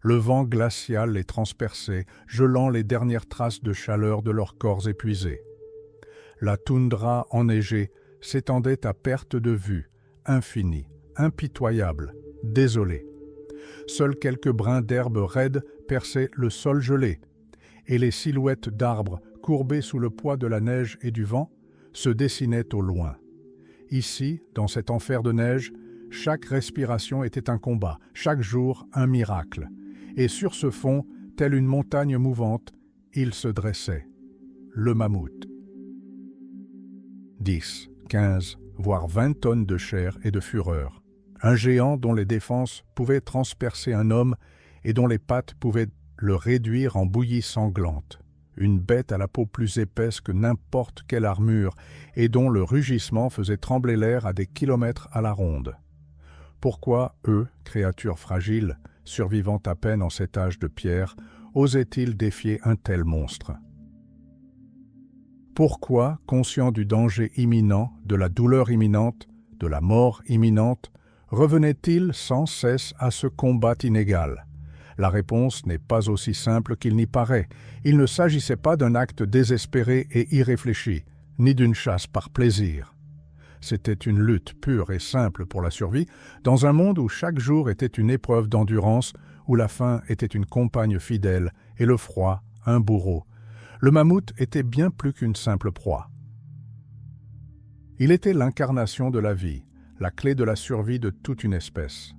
Le vent glacial les transperçait, gelant les dernières traces de chaleur de leurs corps épuisés. La toundra enneigée s'étendait à perte de vue, infinie, impitoyable, désolée. Seuls quelques brins d'herbe raide perçaient le sol gelé, et les silhouettes d'arbres, courbés sous le poids de la neige et du vent, se dessinaient au loin. Ici, dans cet enfer de neige, chaque respiration était un combat, chaque jour un miracle. Et sur ce fond, telle une montagne mouvante, il se dressait, le mammouth. 10, 15, voire 20 tonnes de chair et de fureur. Un géant dont les défenses pouvaient transpercer un homme et dont les pattes pouvaient le réduire en bouillie sanglante. Une bête à la peau plus épaisse que n'importe quelle armure et dont le rugissement faisait trembler l'air à des kilomètres à la ronde. Pourquoi eux, créatures fragiles, survivant à peine en cet âge de pierre, osaient-ils défier un tel monstre? Pourquoi, conscients du danger imminent, de la douleur imminente, de la mort imminente, revenaient-ils sans cesse à ce combat inégal? La réponse n'est pas aussi simple qu'il n'y paraît. Il ne s'agissait pas d'un acte désespéré et irréfléchi, ni d'une chasse par plaisir. C'était une lutte pure et simple pour la survie, dans un monde où chaque jour était une épreuve d'endurance, où la faim était une compagne fidèle et le froid un bourreau. Le mammouth était bien plus qu'une simple proie. Il était l'incarnation de la vie, la clé de la survie de toute une espèce.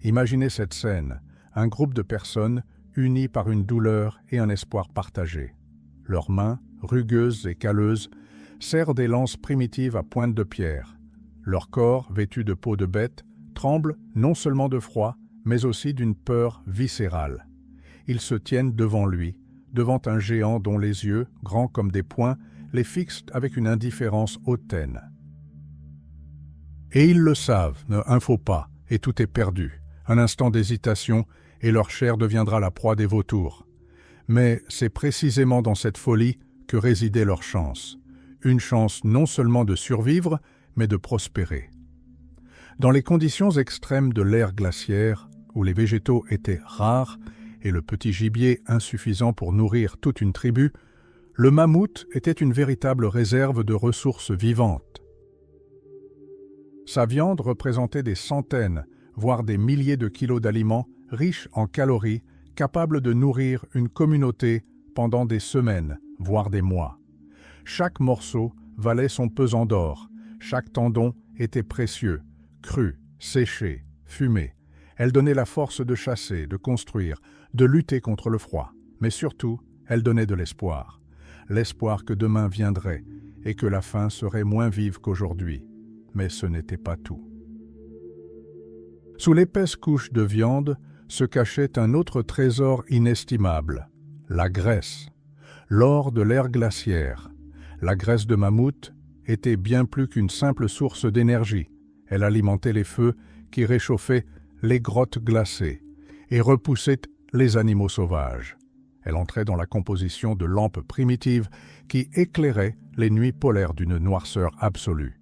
Imaginez cette scène, un groupe de personnes unies par une douleur et un espoir partagé. Leurs mains, rugueuses et calleuses, serrent des lances primitives à pointe de pierre. Leur corps, vêtu de peau de bête, tremble non seulement de froid, mais aussi d'une peur viscérale. Ils se tiennent devant lui, devant un géant dont les yeux, grands comme des poings, les fixent avec une indifférence hautaine. Et ils le savent, un faux pas, et tout est perdu. Un instant d'hésitation, et leur chair deviendra la proie des vautours. Mais c'est précisément dans cette folie que résidait leur chance. Une chance non seulement de survivre, mais de prospérer. Dans les conditions extrêmes de l'ère glaciaire, où les végétaux étaient rares et le petit gibier insuffisant pour nourrir toute une tribu, le mammouth était une véritable réserve de ressources vivantes. Sa viande représentait des centaines, voire des milliers de kilos d'aliments riches en calories, capables de nourrir une communauté pendant des semaines, voire des mois. Chaque morceau valait son pesant d'or, chaque tendon était précieux, cru, séché, fumé. Elle donnait la force de chasser, de construire, de lutter contre le froid. Mais surtout, elle donnait de l'espoir. L'espoir que demain viendrait et que la faim serait moins vive qu'aujourd'hui. Mais ce n'était pas tout. Sous l'épaisse couche de viande se cachait un autre trésor inestimable, la graisse, l'or de l'ère glaciaire. La graisse de mammouth était bien plus qu'une simple source d'énergie. Elle alimentait les feux qui réchauffaient les grottes glacées et repoussaient les animaux sauvages. Elle entrait dans la composition de lampes primitives qui éclairaient les nuits polaires d'une noirceur absolue.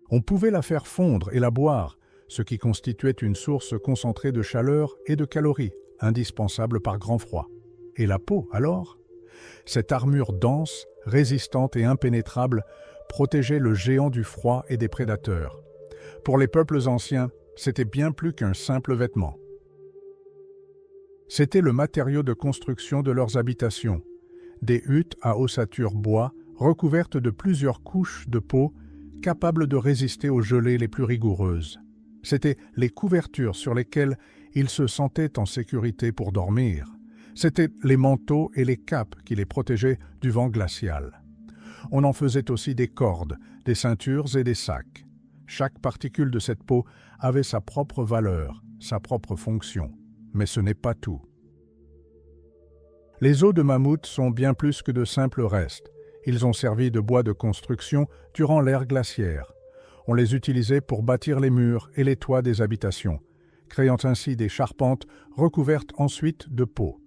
On pouvait la faire fondre et la boire, ce qui constituait une source concentrée de chaleur et de calories, indispensable par grand froid. Et la peau, alors ? Cette armure dense, résistante et impénétrable protégeait le géant du froid et des prédateurs. Pour les peuples anciens, c'était bien plus qu'un simple vêtement. C'était le matériau de construction de leurs habitations, des huttes à ossature bois recouvertes de plusieurs couches de peau capables de résister aux gelées les plus rigoureuses. C'étaient les couvertures sur lesquelles ils se sentaient en sécurité pour dormir. C'étaient les manteaux et les capes qui les protégeaient du vent glacial. On en faisait aussi des cordes, des ceintures et des sacs. Chaque particule de cette peau avait sa propre valeur, sa propre fonction. Mais ce n'est pas tout. Les os de mammouth sont bien plus que de simples restes. Ils ont servi de bois de construction durant l'ère glaciaire. On les utilisait pour bâtir les murs et les toits des habitations, créant ainsi des charpentes recouvertes ensuite de peau.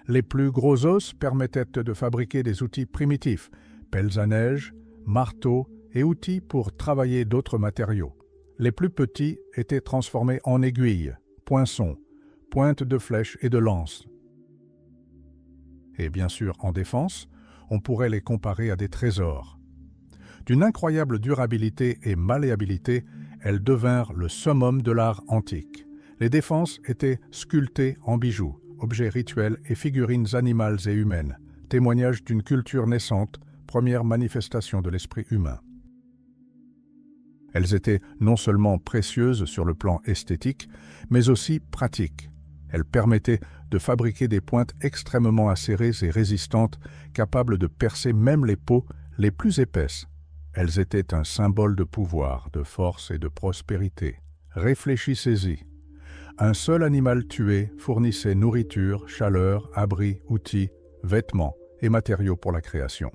Les plus gros os permettaient de fabriquer des outils primitifs, pelles à neige, marteaux et outils pour travailler d'autres matériaux. Les plus petits étaient transformés en aiguilles, poinçons, pointes de flèches et de lances. Et bien sûr, en défense, on pourrait les comparer à des trésors. D'une incroyable durabilité et malléabilité, elles devinrent le summum de l'art antique. Les défenses étaient sculptées en bijoux, objets rituels et figurines animales et humaines, témoignage d'une culture naissante, première manifestation de l'esprit humain. Elles étaient non seulement précieuses sur le plan esthétique, mais aussi pratiques. Elles permettaient de fabriquer des pointes extrêmement acérées et résistantes, capables de percer même les peaux les plus épaisses. Elles étaient un symbole de pouvoir, de force et de prospérité. Réfléchissez-y. Un seul animal tué fournissait nourriture, chaleur, abri, outils, vêtements et matériaux pour la création.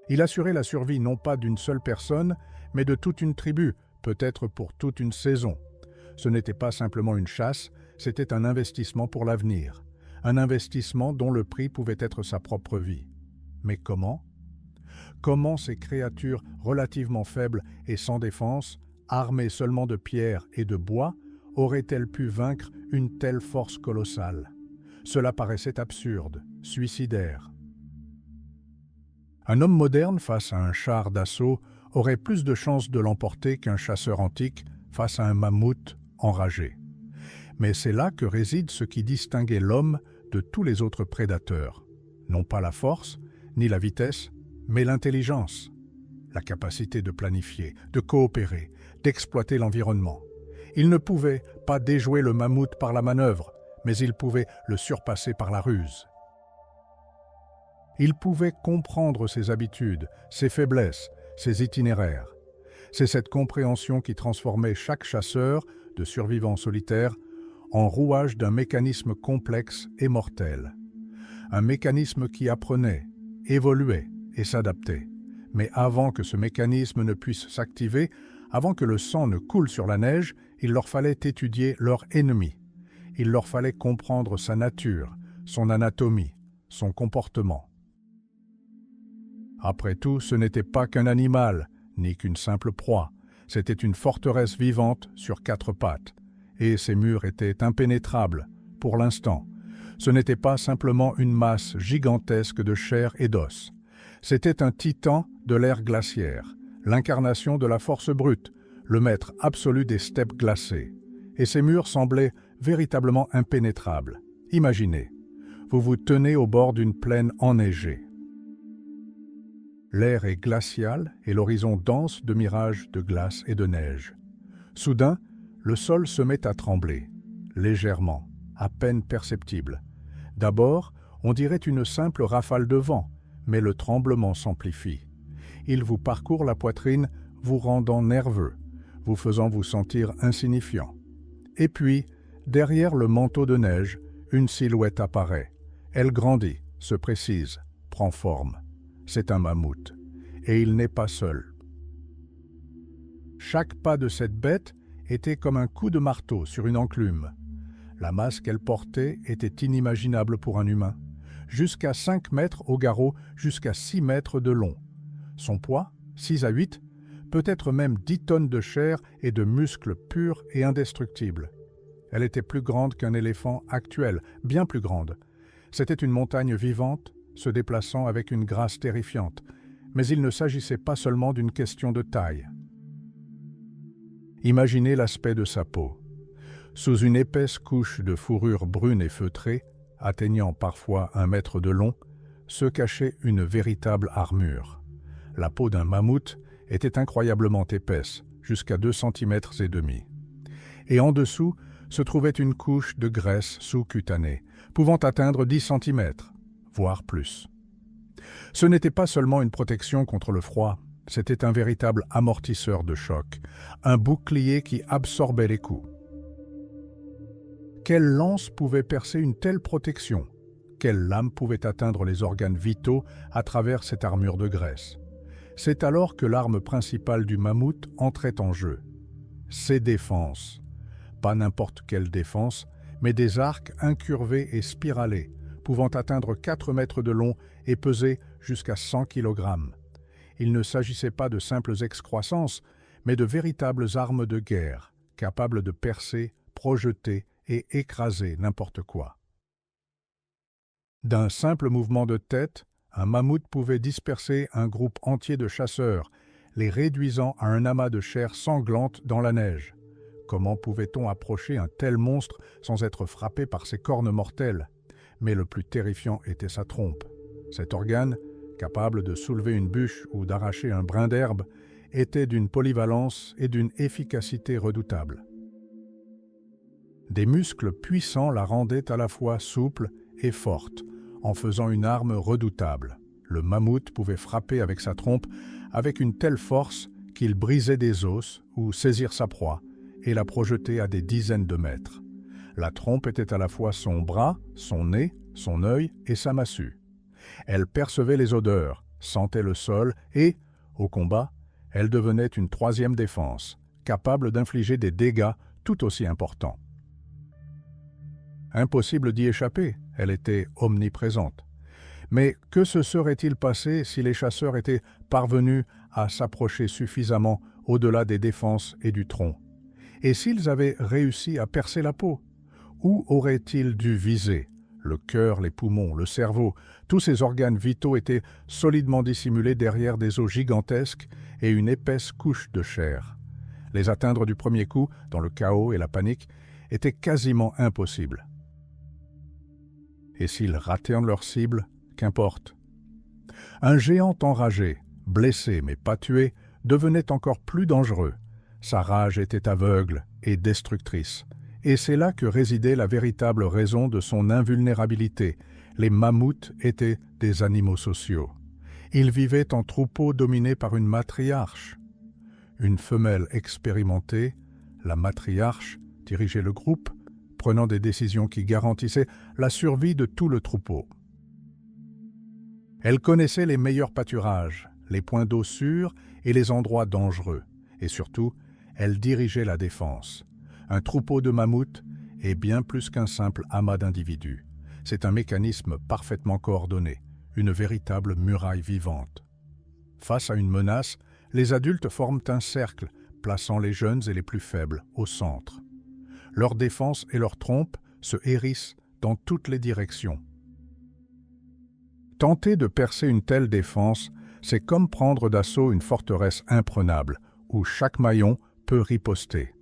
Il assurait la survie non pas d'une seule personne, mais de toute une tribu, peut-être pour toute une saison. Ce n'était pas simplement une chasse, c'était un investissement pour l'avenir. Un investissement dont le prix pouvait être sa propre vie. Mais comment ? Comment ces créatures relativement faibles et sans défense, armées seulement de pierres et de bois, auraient-elles pu vaincre une telle force colossale ? Cela paraissait absurde, suicidaire. Un homme moderne face à un char d'assaut aurait plus de chances de l'emporter qu'un chasseur antique face à un mammouth enragé. Mais c'est là que réside ce qui distinguait l'homme de tous les autres prédateurs. Non pas la force, ni la vitesse, mais l'intelligence, la capacité de planifier, de coopérer, d'exploiter l'environnement. Il ne pouvait pas déjouer le mammouth par la manœuvre, mais il pouvait le surpasser par la ruse. Il pouvait comprendre ses habitudes, ses faiblesses, ses itinéraires. C'est cette compréhension qui transformait chaque chasseur, de survivant solitaire, en rouage d'un mécanisme complexe et mortel. Un mécanisme qui apprenait, évoluait et s'adaptait. Mais avant que ce mécanisme ne puisse s'activer, avant que le sang ne coule sur la neige, il leur fallait étudier leur ennemi. Il leur fallait comprendre sa nature, son anatomie, son comportement. Après tout, ce n'était pas qu'un animal, ni qu'une simple proie. C'était une forteresse vivante sur 4 pattes. Et ses murs étaient impénétrables, pour l'instant. Ce n'était pas simplement une masse gigantesque de chair et d'os. C'était un titan de l'ère glaciaire, l'incarnation de la force brute, le maître absolu des steppes glacées. Et ces murs semblaient véritablement impénétrables. Imaginez, vous vous tenez au bord d'une plaine enneigée. L'air est glacial et l'horizon dense de mirages de glace et de neige. Soudain, le sol se met à trembler, légèrement, à peine perceptible. D'abord, on dirait une simple rafale de vent, mais le tremblement s'amplifie. Il vous parcourt la poitrine, vous rendant nerveux, vous faisant vous sentir insignifiant. Et puis, derrière le manteau de neige, une silhouette apparaît. Elle grandit, se précise, prend forme. C'est un mammouth, et il n'est pas seul. Chaque pas de cette bête était comme un coup de marteau sur une enclume. La masse qu'elle portait était inimaginable pour un humain. Jusqu'à 5 mètres au garrot, jusqu'à 6 mètres de long. Son poids, 6 à 8, peut-être même 10 tonnes de chair et de muscles purs et indestructibles. Elle était plus grande qu'un éléphant actuel, bien plus grande. C'était une montagne vivante, se déplaçant avec une grâce terrifiante. Mais il ne s'agissait pas seulement d'une question de taille. Imaginez l'aspect de sa peau. Sous une épaisse couche de fourrure brune et feutrée, atteignant parfois 1 mètre de long, se cachait une véritable armure. La peau d'un mammouth était incroyablement épaisse, jusqu'à 2,5 cm. Et en dessous se trouvait une couche de graisse sous-cutanée, pouvant atteindre 10 cm, voire plus. Ce n'était pas seulement une protection contre le froid, c'était un véritable amortisseur de choc, un bouclier qui absorbait les coups. Quelle lance pouvait percer une telle protection? Quelle lame pouvait atteindre les organes vitaux à travers cette armure de graisse? C'est alors que l'arme principale du mammouth entrait en jeu. Ses défenses. Pas n'importe quelle défense, mais des arcs incurvés et spiralés, pouvant atteindre 4 mètres de long et peser jusqu'à 100 kg. Il ne s'agissait pas de simples excroissances, mais de véritables armes de guerre, capables de percer, projeter et écraser n'importe quoi. D'un simple mouvement de tête, un mammouth pouvait disperser un groupe entier de chasseurs, les réduisant à un amas de chair sanglante dans la neige. Comment pouvait-on approcher un tel monstre sans être frappé par ses cornes mortelles? Mais le plus terrifiant était sa trompe. Cet organe, capable de soulever une bûche ou d'arracher un brin d'herbe, était d'une polyvalence et d'une efficacité redoutables. Des muscles puissants la rendaient à la fois souple et forte, en faisant une arme redoutable. Le mammouth pouvait frapper avec sa trompe avec une telle force qu'il brisait des os ou saisir sa proie et la projeter à des dizaines de mètres. La trompe était à la fois son bras, son nez, son œil et sa massue. Elle percevait les odeurs, sentait le sol et, au combat, elle devenait une troisième défense, capable d'infliger des dégâts tout aussi importants. Impossible d'y échapper, elle était omniprésente. Mais que se serait-il passé si les chasseurs étaient parvenus à s'approcher suffisamment au-delà des défenses et du tronc? Et s'ils avaient réussi à percer la peau? Où auraient-ils dû viser? Le cœur, les poumons, le cerveau, tous ces organes vitaux étaient solidement dissimulés derrière des os gigantesques et une épaisse couche de chair. Les atteindre du premier coup, dans le chaos et la panique, était quasiment impossible. Et s'ils rataient leur cible, qu'importe. Un géant enragé, blessé mais pas tué, devenait encore plus dangereux. Sa rage était aveugle et destructrice. Et c'est là que résidait la véritable raison de son invulnérabilité. Les mammouths étaient des animaux sociaux. Ils vivaient en troupeaux dominés par une matriarche. Une femelle expérimentée, la matriarche, dirigeait le groupe, prenant des décisions qui garantissaient la survie de tout le troupeau. Elle connaissait les meilleurs pâturages, les points d'eau sûrs et les endroits dangereux. Et surtout, elle dirigeait la défense. Un troupeau de mammouths est bien plus qu'un simple amas d'individus. C'est un mécanisme parfaitement coordonné, une véritable muraille vivante. Face à une menace, les adultes forment un cercle, plaçant les jeunes et les plus faibles au centre. Leur défense et leur trompe se hérissent dans toutes les directions. Tenter de percer une telle défense, c'est comme prendre d'assaut une forteresse imprenable, où chaque maillon peut riposter.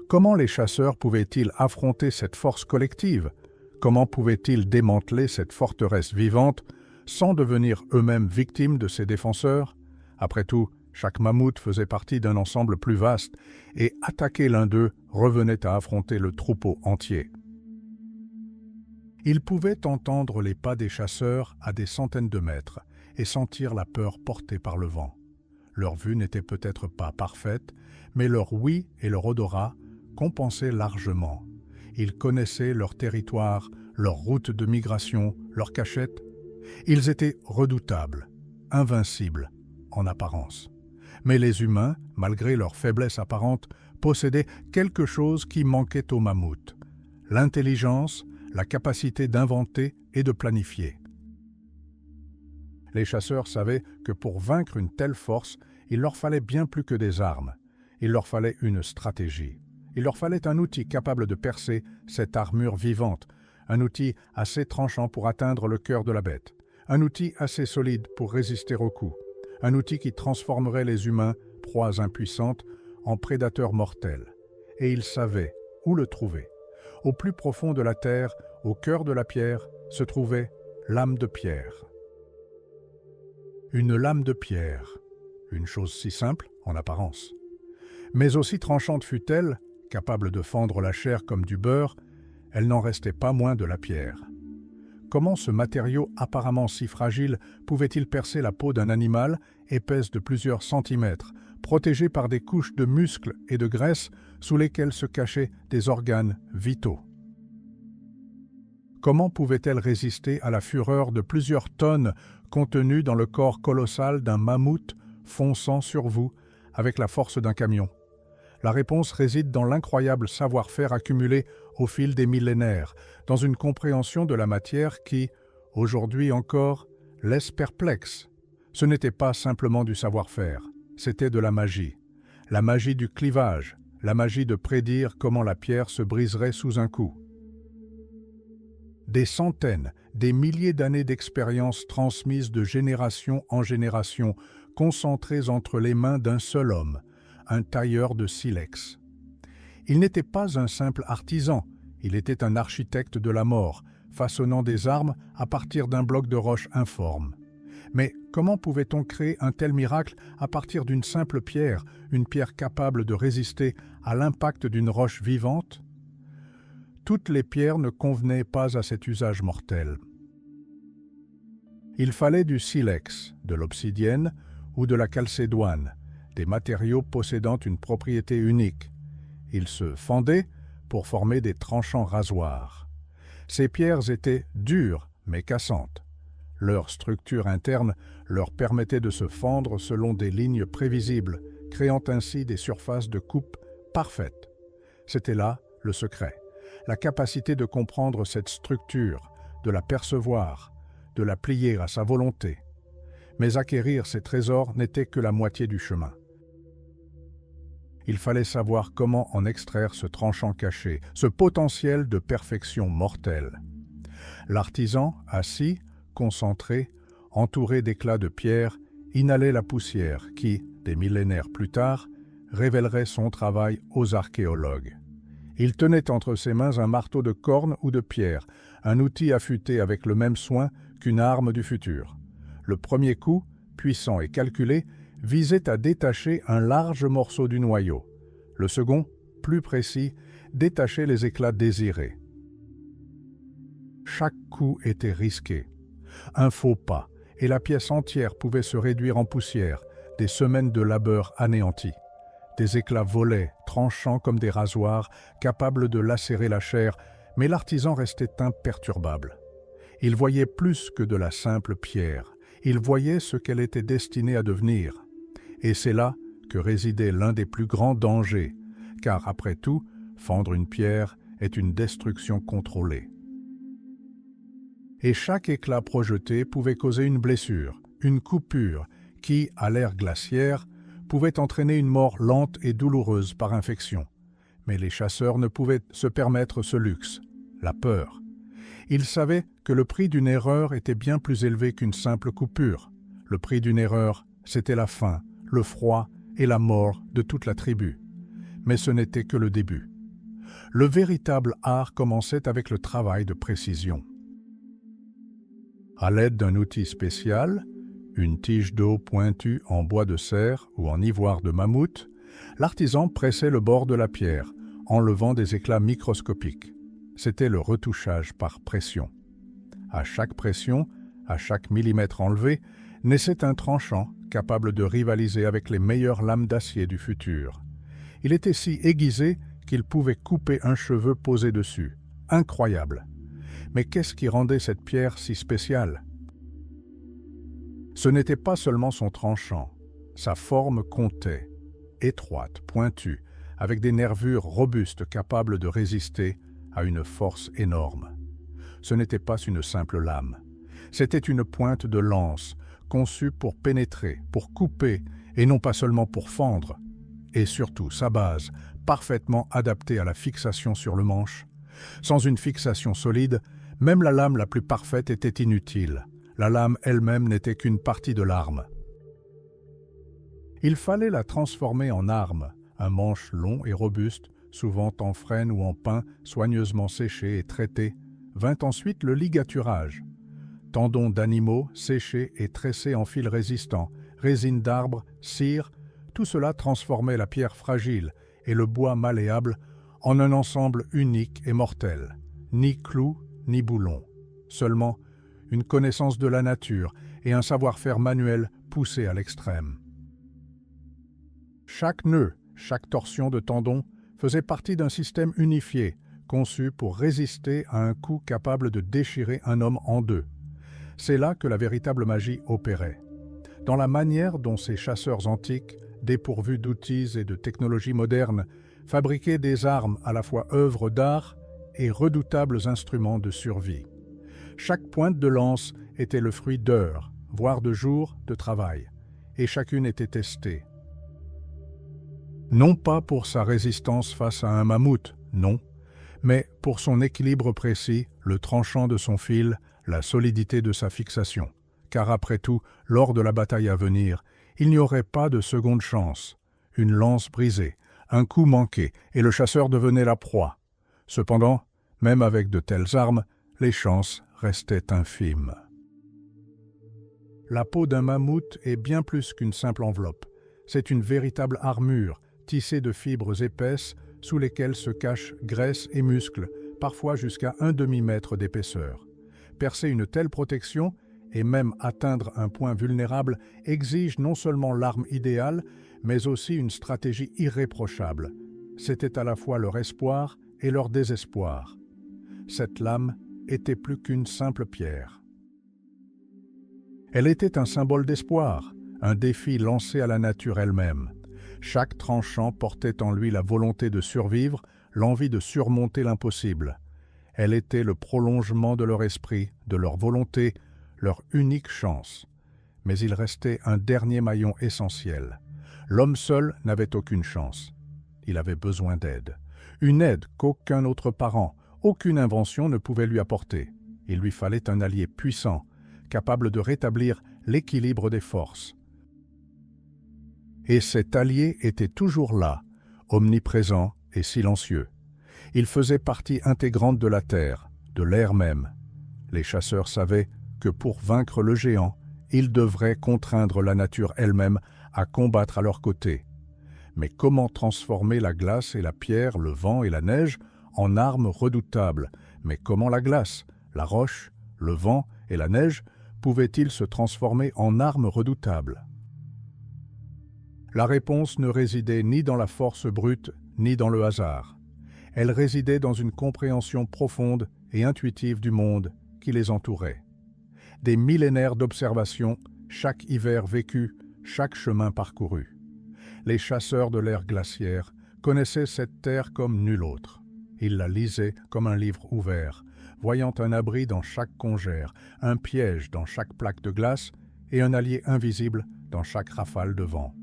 Comment les chasseurs pouvaient-ils affronter cette force collective? Comment pouvaient-ils démanteler cette forteresse vivante sans devenir eux-mêmes victimes de ses défenseurs? Après tout, chaque mammouth faisait partie d'un ensemble plus vaste, et attaquer l'un d'eux revenait à affronter le troupeau entier. Ils pouvaient entendre les pas des chasseurs à des centaines de mètres et sentir la peur portée par le vent. Leur vue n'était peut-être pas parfaite, mais leur ouïe et leur odorat compensaient largement. Ils connaissaient leur territoire, leur route de migration, leur cachette. Ils étaient redoutables, invincibles, en apparence. Mais les humains, malgré leur faiblesse apparente, possédaient quelque chose qui manquait aux mammouths: l'intelligence, la capacité d'inventer et de planifier. Les chasseurs savaient que pour vaincre une telle force, il leur fallait bien plus que des armes. Il leur fallait une stratégie. Il leur fallait un outil capable de percer cette armure vivante, un outil assez tranchant pour atteindre le cœur de la bête, un outil assez solide pour résister aux coups, un outil qui transformerait les humains, proies impuissantes, en prédateurs mortels. Et ils savaient où le trouver. Au plus profond de la terre, au cœur de la pierre, se trouvait l'âme de pierre. Une lame de pierre, une chose si simple en apparence. Mais aussi tranchante fut-elle, capable de fendre la chair comme du beurre, elle n'en restait pas moins de la pierre. Comment ce matériau apparemment si fragile pouvait-il percer la peau d'un animal, épaisse de plusieurs centimètres, protégée par des couches de muscles et de graisse sous lesquelles se cachaient des organes vitaux? Comment pouvait-elle résister à la fureur de plusieurs tonnes contenues dans le corps colossal d'un mammouth fonçant sur vous avec la force d'un camion? La réponse réside dans l'incroyable savoir-faire accumulé au fil des millénaires, dans une compréhension de la matière qui, aujourd'hui encore, laisse perplexe. Ce n'était pas simplement du savoir-faire, c'était de la magie du clivage, la magie de prédire comment la pierre se briserait sous un coup. Des centaines, des milliers d'années d'expérience transmises de génération en génération, concentrées entre les mains d'un seul homme, un tailleur de silex. Il n'était pas un simple artisan, il était un architecte de la mort, façonnant des armes à partir d'un bloc de roche informe. Mais comment pouvait-on créer un tel miracle à partir d'une simple pierre, une pierre capable de résister à l'impact d'une roche vivante? Toutes les pierres ne convenaient pas à cet usage mortel. Il fallait du silex, de l'obsidienne ou de la chalcédoine, des matériaux possédant une propriété unique. Ils se fendaient pour former des tranchants rasoirs. Ces pierres étaient dures mais cassantes. Leur structure interne leur permettait de se fendre selon des lignes prévisibles, créant ainsi des surfaces de coupe parfaites. C'était là le secret, la capacité de comprendre cette structure, de la percevoir, de la plier à sa volonté. Mais acquérir ces trésors n'était que la moitié du chemin. Il fallait savoir comment en extraire ce tranchant caché, ce potentiel de perfection mortelle. L'artisan, assis, concentré, entouré d'éclats de pierre, inhalait la poussière qui, des millénaires plus tard, révélerait son travail aux archéologues. Il tenait entre ses mains un marteau de corne ou de pierre, un outil affûté avec le même soin qu'une arme du futur. Le premier coup, puissant et calculé, visait à détacher un large morceau du noyau. Le second, plus précis, détachait les éclats désirés. Chaque coup était risqué. Un faux pas, et la pièce entière pouvait se réduire en poussière, des semaines de labeur anéanties. Des éclats volaient, tranchants comme des rasoirs, capables de lacérer la chair, mais l'artisan restait imperturbable. Il voyait plus que de la simple pierre, il voyait ce qu'elle était destinée à devenir. Et c'est là que résidait l'un des plus grands dangers, car après tout, fendre une pierre est une destruction contrôlée. Et chaque éclat projeté pouvait causer une blessure, une coupure, qui, à l'ère glaciaire, pouvait entraîner une mort lente et douloureuse par infection. Mais les chasseurs ne pouvaient se permettre ce luxe, la peur. Ils savaient que le prix d'une erreur était bien plus élevé qu'une simple coupure. Le prix d'une erreur, c'était la faim, le froid et la mort de toute la tribu. Mais ce n'était que le début. Le véritable art commençait avec le travail de précision. À l'aide d'un outil spécial, une tige d'eau pointue en bois de cerf ou en ivoire de mammouth, l'artisan pressait le bord de la pierre, enlevant des éclats microscopiques. C'était le retouchage par pression. À chaque pression, à chaque millimètre enlevé, naissait un tranchant capable de rivaliser avec les meilleures lames d'acier du futur. Il était si aiguisé qu'il pouvait couper un cheveu posé dessus. Incroyable! Mais qu'est-ce qui rendait cette pierre si spéciale? Ce n'était pas seulement son tranchant. Sa forme comptait, étroite, pointue, avec des nervures robustes capables de résister à une force énorme. Ce n'était pas une simple lame. C'était une pointe de lance, conçue pour pénétrer, pour couper, et non pas seulement pour fendre. Et surtout, sa base, parfaitement adaptée à la fixation sur le manche. Sans une fixation solide, même la lame la plus parfaite était inutile. La lame elle-même n'était qu'une partie de l'arme. Il fallait la transformer en arme, un manche long et robuste, souvent en frêne ou en pin, soigneusement séché et traité, vint ensuite le ligaturage. Tendons d'animaux séchés et tressés en fils résistants, résine d'arbres, cire, tout cela transformait la pierre fragile et le bois malléable en un ensemble unique et mortel. Ni clous, ni boulons. Seulement une connaissance de la nature et un savoir-faire manuel poussé à l'extrême. Chaque nœud, chaque torsion de tendon faisait partie d'un système unifié, conçu pour résister à un coup capable de déchirer un homme en deux. C'est là que la véritable magie opérait. Dans la manière dont ces chasseurs antiques, dépourvus d'outils et de technologies modernes, fabriquaient des armes à la fois œuvres d'art et redoutables instruments de survie. Chaque pointe de lance était le fruit d'heures, voire de jours, de travail, et chacune était testée. Non pas pour sa résistance face à un mammouth, non, mais pour son équilibre précis, le tranchant de son fil, la solidité de sa fixation. Car après tout, lors de la bataille à venir, il n'y aurait pas de seconde chance. Une lance brisée, un coup manqué, et le chasseur devenait la proie. Cependant, même avec de telles armes, les chances restaient infimes. La peau d'un mammouth est bien plus qu'une simple enveloppe. C'est une véritable armure, tissée de fibres épaisses, sous lesquelles se cachent graisse et muscles, parfois jusqu'à un demi-mètre d'épaisseur. Percer une telle protection, et même atteindre un point vulnérable, exige non seulement l'arme idéale, mais aussi une stratégie irréprochable. C'était à la fois leur espoir et leur désespoir. Cette lame était plus qu'une simple pierre. Elle était un symbole d'espoir, un défi lancé à la nature elle-même. Chaque tranchant portait en lui la volonté de survivre, l'envie de surmonter l'impossible. Elle était le prolongement de leur esprit, de leur volonté, leur unique chance. Mais il restait un dernier maillon essentiel. L'homme seul n'avait aucune chance. Il avait besoin d'aide. Une aide qu'aucun autre parent, aucune invention ne pouvait lui apporter. Il lui fallait un allié puissant, capable de rétablir l'équilibre des forces. Et cet allié était toujours là, omniprésent et silencieux. Il faisait partie intégrante de la terre, de l'air même. Les chasseurs savaient que pour vaincre le géant, ils devraient contraindre la nature elle-même à combattre à leur côté. Mais comment transformer la glace et la pierre, le vent et la neige en armes redoutables? Mais comment la glace, la roche, le vent et la neige pouvaient-ils se transformer en armes redoutables? La réponse ne résidait ni dans la force brute, ni dans le hasard. Elle résidait dans une compréhension profonde et intuitive du monde qui les entourait. Des millénaires d'observation, chaque hiver vécu, chaque chemin parcouru. Les chasseurs de l'ère glaciaire connaissaient cette terre comme nul autre. Ils la lisaient comme un livre ouvert, voyant un abri dans chaque congère, un piège dans chaque plaque de glace et un allié invisible dans chaque rafale de vent.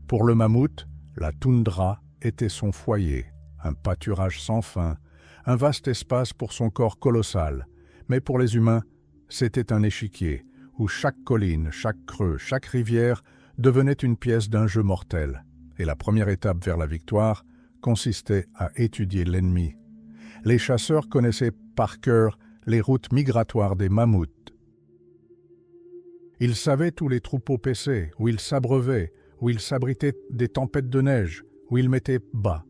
Pour le mammouth, la toundra était son foyer, un pâturage sans fin, un vaste espace pour son corps colossal. Mais pour les humains, c'était un échiquier où chaque colline, chaque creux, chaque rivière devenait une pièce d'un jeu mortel. Et la première étape vers la victoire consistait à étudier l'ennemi. Les chasseurs connaissaient par cœur les routes migratoires des mammouths. Ils savaient où les troupeaux paissaient, où ils s'abreuvaient, où ils s'abritaient des tempêtes de neige, où ils mettaient bas.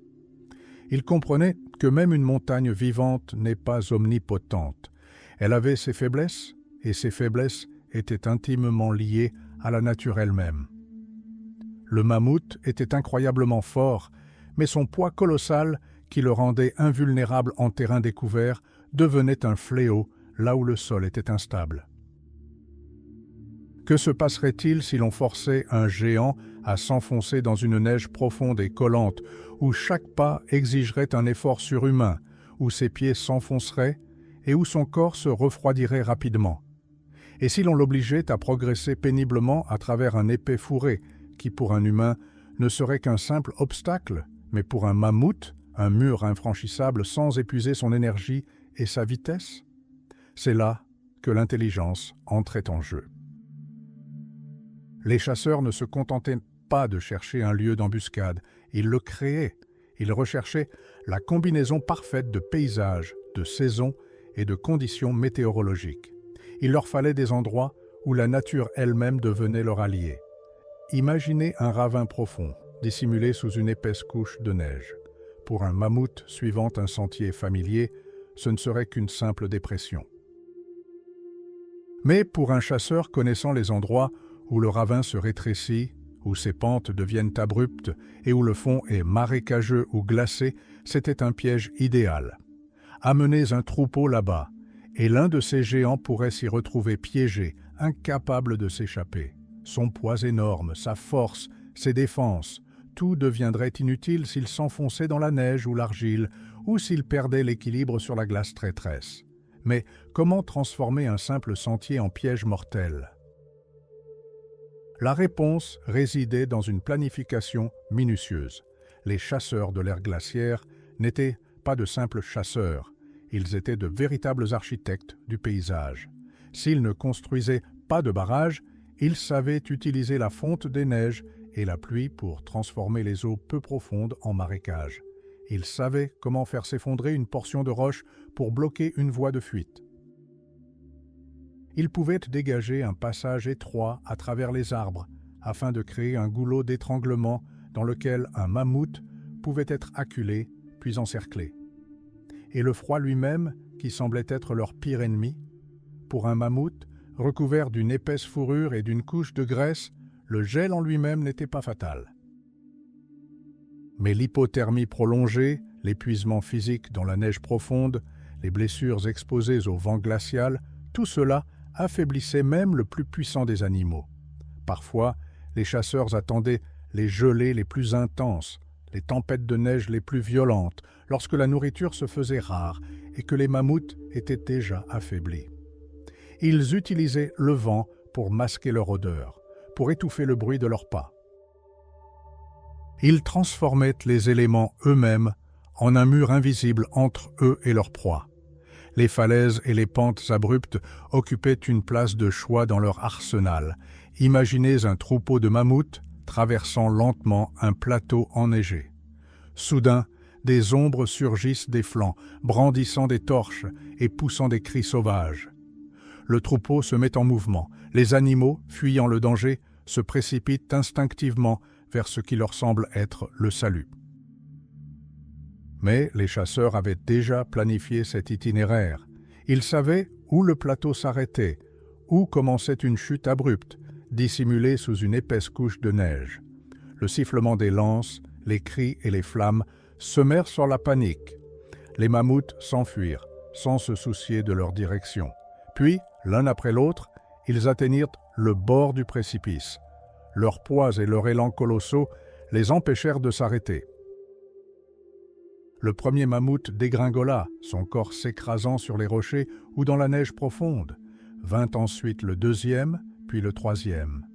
Ils comprenaient que même une montagne vivante n'est pas omnipotente. Elle avait ses faiblesses, et ces faiblesses étaient intimement liées à la nature elle-même. Le mammouth était incroyablement fort, mais son poids colossal, qui le rendait invulnérable en terrain découvert, devenait un fléau là où le sol était instable. Que se passerait-il si l'on forçait un géant à s'enfoncer dans une neige profonde et collante, où chaque pas exigerait un effort surhumain, où ses pieds s'enfonceraient et où son corps se refroidirait rapidement? Et si l'on l'obligeait à progresser péniblement à travers un épais fourré, qui pour un humain ne serait qu'un simple obstacle, mais pour un mammouth, un mur infranchissable sans épuiser son énergie et sa vitesse? C'est là que l'intelligence entrait en jeu. Les chasseurs ne se contentaient pas de chercher un lieu d'embuscade, ils le créaient. Ils recherchaient la combinaison parfaite de paysages, de saisons et de conditions météorologiques. Il leur fallait des endroits où la nature elle-même devenait leur allié. Imaginez un ravin profond, dissimulé sous une épaisse couche de neige. Pour un mammouth suivant un sentier familier, ce ne serait qu'une simple dépression. Mais pour un chasseur connaissant les endroits où le ravin se rétrécit, où ses pentes deviennent abruptes et où le fond est marécageux ou glacé, c'était un piège idéal. Amenez un troupeau là-bas, et l'un de ces géants pourrait s'y retrouver piégé, incapable de s'échapper. Son poids énorme, sa force, ses défenses, tout deviendrait inutile s'il s'enfonçait dans la neige ou l'argile, ou s'il perdait l'équilibre sur la glace traîtresse. Mais comment transformer un simple sentier en piège mortel? La réponse résidait dans une planification minutieuse. Les chasseurs de l'ère glaciaire n'étaient pas de simples chasseurs, ils étaient de véritables architectes du paysage. S'ils ne construisaient pas de barrages, ils savaient utiliser la fonte des neiges et la pluie pour transformer les eaux peu profondes en marécages. Ils savaient comment faire s'effondrer une portion de roche pour bloquer une voie de fuite. Ils pouvaient dégager un passage étroit à travers les arbres afin de créer un goulot d'étranglement dans lequel un mammouth pouvait être acculé puis encerclé. Et le froid lui-même, qui semblait être leur pire ennemi, pour un mammouth, recouvert d'une épaisse fourrure et d'une couche de graisse, le gel en lui-même n'était pas fatal. Mais l'hypothermie prolongée, l'épuisement physique dans la neige profonde, les blessures exposées au vent glacial, tout cela affaiblissait même le plus puissant des animaux. Parfois, les chasseurs attendaient les gelées les plus intenses, les tempêtes de neige les plus violentes, lorsque la nourriture se faisait rare et que les mammouths étaient déjà affaiblis. Ils utilisaient le vent pour masquer leur odeur, pour étouffer le bruit de leurs pas. Ils transformaient les éléments eux-mêmes en un mur invisible entre eux et leur proie. Les falaises et les pentes abruptes occupaient une place de choix dans leur arsenal. Imaginez un troupeau de mammouths traversant lentement un plateau enneigé. Soudain, des ombres surgissent des flancs, brandissant des torches et poussant des cris sauvages. Le troupeau se met en mouvement. Les animaux, fuyant le danger, se précipitent instinctivement vers ce qui leur semble être le salut. Mais les chasseurs avaient déjà planifié cet itinéraire. Ils savaient où le plateau s'arrêtait, où commençait une chute abrupte, dissimulée sous une épaisse couche de neige. Le sifflement des lances, les cris et les flammes semèrent sur la panique. Les mammouths s'enfuirent, sans se soucier de leur direction. Puis, l'un après l'autre, ils atteignirent le bord du précipice. Leurs poids et leur élan colossaux les empêchèrent de s'arrêter. Le premier mammouth dégringola, son corps s'écrasant sur les rochers ou dans la neige profonde. Vint ensuite le deuxième, puis le troisième.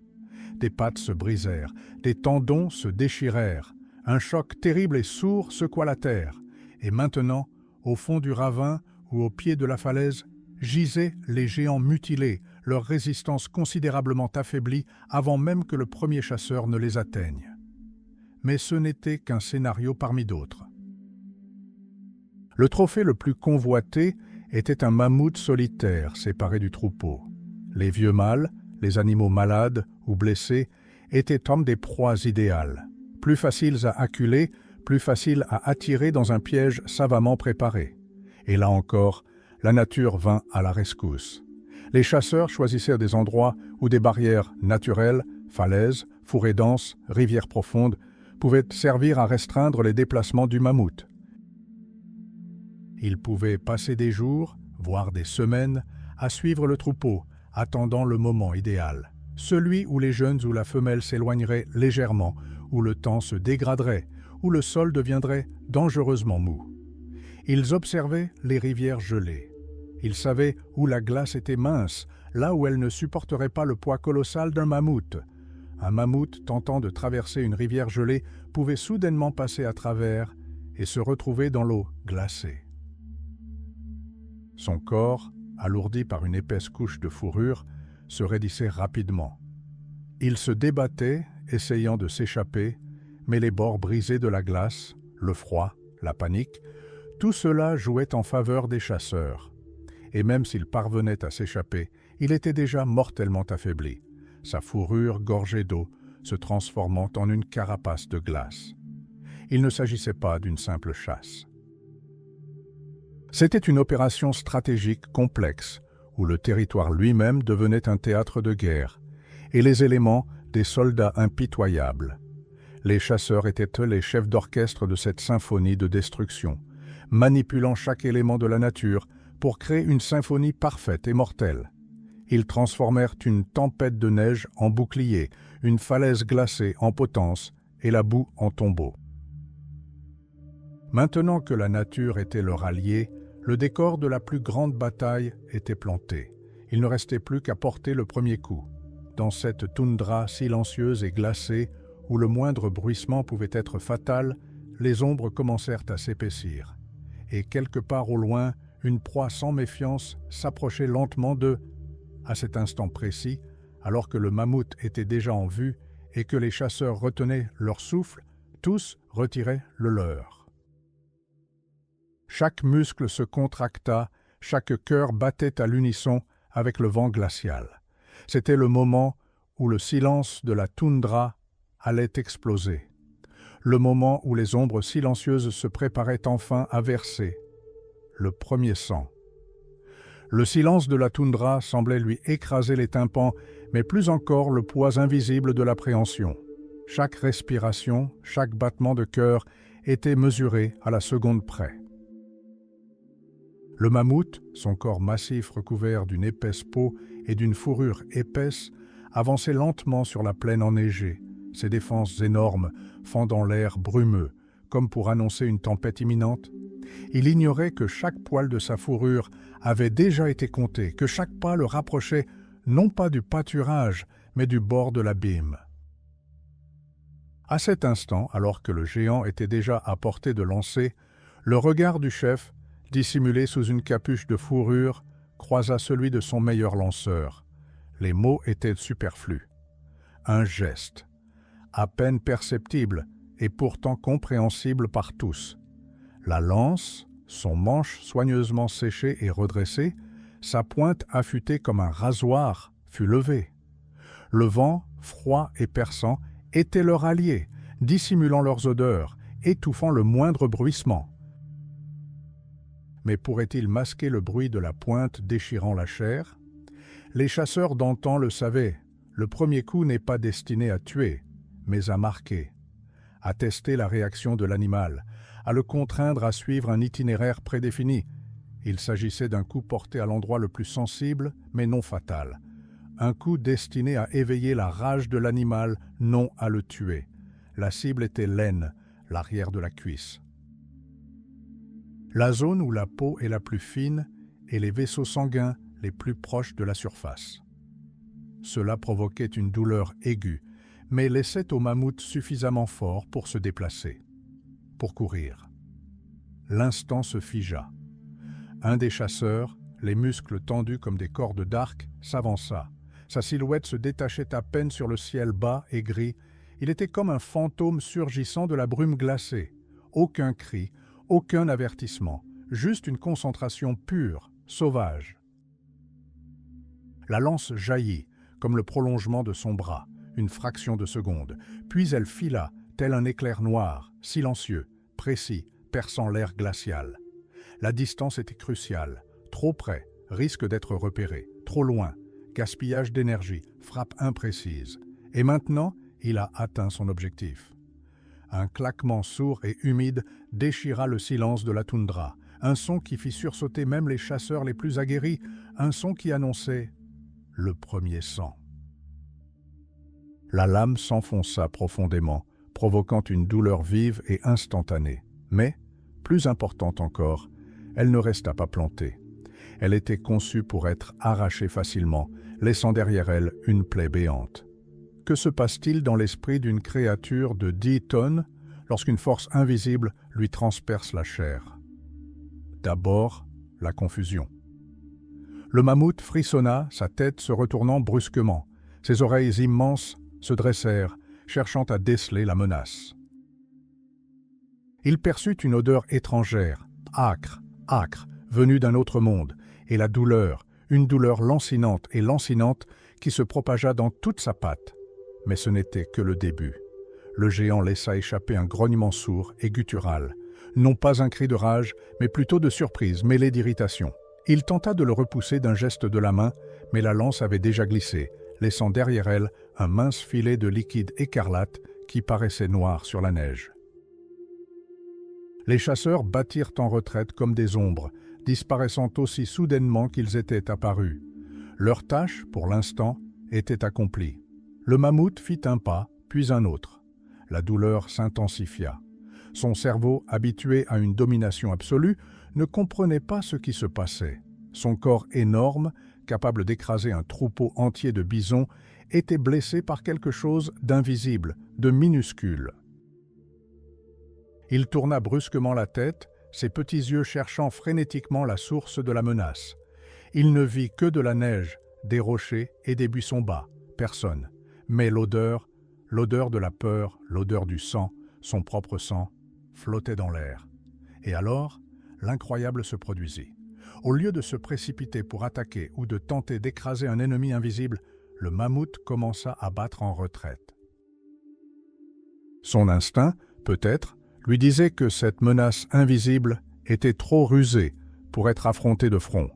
Des pattes se brisèrent, des tendons se déchirèrent. Un choc terrible et sourd secoua la terre. Et maintenant, au fond du ravin ou au pied de la falaise, gisaient les géants mutilés, leur résistance considérablement affaiblie avant même que le premier chasseur ne les atteigne. Mais ce n'était qu'un scénario parmi d'autres. Le trophée le plus convoité était un mammouth solitaire séparé du troupeau. Les vieux mâles, les animaux malades ou blessés, étaient comme des proies idéales, plus faciles à acculer, plus faciles à attirer dans un piège savamment préparé. Et là encore, la nature vint à la rescousse. Les chasseurs choisissaient des endroits où des barrières naturelles, falaises, fourrés denses, rivières profondes, pouvaient servir à restreindre les déplacements du mammouth. Ils pouvaient passer des jours, voire des semaines, à suivre le troupeau, attendant le moment idéal, celui où les jeunes ou la femelle s'éloigneraient légèrement, où le temps se dégraderait, où le sol deviendrait dangereusement mou. Ils observaient les rivières gelées. Ils savaient où la glace était mince, là où elle ne supporterait pas le poids colossal d'un mammouth. Un mammouth tentant de traverser une rivière gelée pouvait soudainement passer à travers et se retrouver dans l'eau glacée. Son corps, alourdi par une épaisse couche de fourrure, se raidissait rapidement. Il se débattait, essayant de s'échapper, mais les bords brisés de la glace, le froid, la panique, tout cela jouait en faveur des chasseurs. Et même s'il parvenait à s'échapper, il était déjà mortellement affaibli, sa fourrure gorgée d'eau se transformant en une carapace de glace. Il ne s'agissait pas d'une simple chasse. C'était une opération stratégique complexe, où le territoire lui-même devenait un théâtre de guerre, et les éléments des soldats impitoyables. Les chasseurs étaient eux les chefs d'orchestre de cette symphonie de destruction, manipulant chaque élément de la nature pour créer une symphonie parfaite et mortelle. Ils transformèrent une tempête de neige en bouclier, une falaise glacée en potence et la boue en tombeau. Maintenant que la nature était leur allié, le décor de la plus grande bataille était planté. Il ne restait plus qu'à porter le premier coup. dans cette toundra silencieuse et glacée où le moindre bruissement pouvait être fatal, les ombres commencèrent à s'épaissir. Et quelque part au loin, une proie sans méfiance s'approchait lentement d'eux. À cet instant précis, alors que le mammouth était déjà en vue et que les chasseurs retenaient leur souffle, tous retiraient le leur. Chaque muscle se contracta, chaque cœur battait à l'unisson avec le vent glacial. C'était le moment où le silence de la toundra allait exploser. Le moment où les ombres silencieuses se préparaient enfin à verser le premier sang. Le silence de la toundra semblait lui écraser les tympans, mais plus encore le poids invisible de l'appréhension. Chaque respiration, chaque battement de cœur était mesuré à la seconde près. Le mammouth, son corps massif recouvert d'une épaisse peau et d'une fourrure épaisse, avançait lentement sur la plaine enneigée, ses défenses énormes fendant l'air brumeux, comme pour annoncer une tempête imminente. Il ignorait que chaque poil de sa fourrure avait déjà été compté, que chaque pas le rapprochait non pas du pâturage, mais du bord de l'abîme. À cet instant, alors que le géant était déjà à portée de lancer, le regard du chef, dissimulé sous une capuche de fourrure, croisa celui de son meilleur lanceur. Les mots étaient superflus. Un geste, à peine perceptible et pourtant compréhensible par tous. La lance, son manche soigneusement séchée et redressée, sa pointe affûtée comme un rasoir, fut levée. Le vent, froid et perçant, était leur allié, dissimulant leurs odeurs, étouffant le moindre bruissement. Mais pourrait-il masquer le bruit de la pointe déchirant la chair? Les chasseurs d'antan le savaient, le premier coup n'est pas destiné à tuer, mais à marquer, à tester la réaction de l'animal, à le contraindre à suivre un itinéraire prédéfini. Il s'agissait d'un coup porté à l'endroit le plus sensible, mais non fatal. Un coup destiné à éveiller la rage de l'animal, non à le tuer. La cible était l'aine, l'arrière de la cuisse. La zone où la peau est la plus fine et les vaisseaux sanguins les plus proches de la surface. Cela provoquait une douleur aiguë, mais laissait au mammouth suffisamment fort pour se déplacer, pour courir. L'instant se figea. Un des chasseurs, les muscles tendus comme des cordes d'arc, s'avança. Sa silhouette se détachait à peine sur le ciel bas et gris. Il était comme un fantôme surgissant de la brume glacée. Aucun cri, aucun avertissement, juste une concentration pure, sauvage. La lance jaillit, comme le prolongement de son bras, une fraction de seconde, puis elle fila, tel un éclair noir, silencieux, précis, perçant l'air glacial. La distance était cruciale, trop près, risque d'être repéré, trop loin, gaspillage d'énergie, frappe imprécise. Et maintenant, il a atteint son objectif. Un claquement sourd et humide déchira le silence de la toundra, un son qui fit sursauter même les chasseurs les plus aguerris, un son qui annonçait le premier sang. La lame s'enfonça profondément, provoquant une douleur vive et instantanée. Mais, plus importante encore, elle ne resta pas plantée. Elle était conçue pour être arrachée facilement, laissant derrière elle une plaie béante. Que se passe-t-il dans l'esprit d'une créature de 10 tonnes lorsqu'une force invisible lui transperce la chair? D'abord, la confusion. Le mammouth frissonna, sa tête se retournant brusquement. Ses oreilles immenses se dressèrent, cherchant à déceler la menace. Il perçut une odeur étrangère, âcre, venue d'un autre monde, et la douleur, une douleur lancinante et lancinante qui se propagea dans toute sa patte. Mais ce n'était que le début. Le géant laissa échapper un grognement sourd et guttural, non pas un cri de rage, mais plutôt de surprise mêlée d'irritation. Il tenta de le repousser d'un geste de la main, mais la lance avait déjà glissé, laissant derrière elle un mince filet de liquide écarlate qui paraissait noir sur la neige. Les chasseurs battirent en retraite comme des ombres, disparaissant aussi soudainement qu'ils étaient apparus. Leur tâche, pour l'instant, était accomplie. Le mammouth fit un pas, puis un autre. La douleur s'intensifia. Son cerveau, habitué à une domination absolue, ne comprenait pas ce qui se passait. Son corps énorme, capable d'écraser un troupeau entier de bisons, était blessé par quelque chose d'invisible, de minuscule. Il tourna brusquement la tête, ses petits yeux cherchant frénétiquement la source de la menace. Il ne vit que de la neige, des rochers et des buissons bas, personne. Mais l'odeur de la peur, l'odeur du sang, son propre sang, flottait dans l'air. Et alors, l'incroyable se produisit. Au lieu de se précipiter pour attaquer ou de tenter d'écraser un ennemi invisible, le mammouth commença à battre en retraite. Son instinct, peut-être, lui disait que cette menace invisible était trop rusée pour être affrontée de front.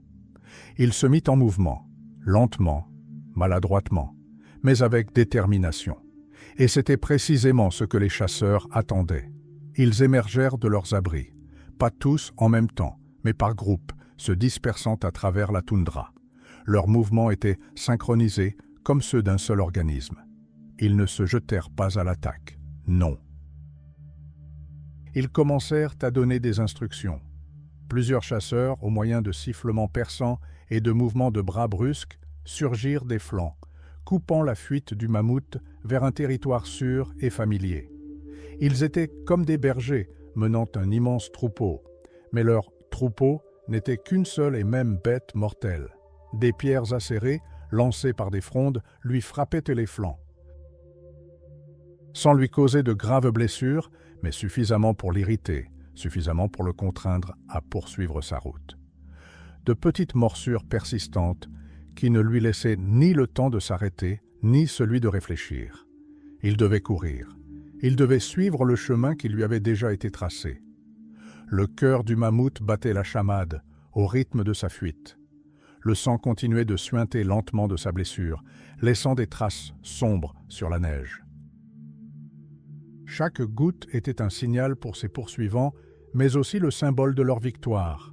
Il se mit en mouvement, lentement, maladroitement, mais avec détermination. Et c'était précisément ce que les chasseurs attendaient. Ils émergèrent de leurs abris, pas tous en même temps, mais par groupes, se dispersant à travers la toundra. Leurs mouvements étaient synchronisés comme ceux d'un seul organisme. Ils ne se jetèrent pas à l'attaque, non. Ils commencèrent à donner des instructions. Plusieurs chasseurs, au moyen de sifflements perçants et de mouvements de bras brusques, surgirent des flancs, coupant la fuite du mammouth vers un territoire sûr et familier. Ils étaient comme des bergers menant un immense troupeau, mais leur troupeau n'était qu'une seule et même bête mortelle. Des pierres acérées, lancées par des frondes, lui frappaient les flancs. Sans lui causer de graves blessures, mais suffisamment pour l'irriter, suffisamment pour le contraindre à poursuivre sa route. De petites morsures persistantes qui ne lui laissaient ni le temps de s'arrêter, ni celui de réfléchir. Il devait courir. Il devait suivre le chemin qui lui avait déjà été tracé. Le cœur du mammouth battait la chamade, au rythme de sa fuite. Le sang continuait de suinter lentement de sa blessure, laissant des traces sombres sur la neige. Chaque goutte était un signal pour ses poursuivants, mais aussi le symbole de leur victoire.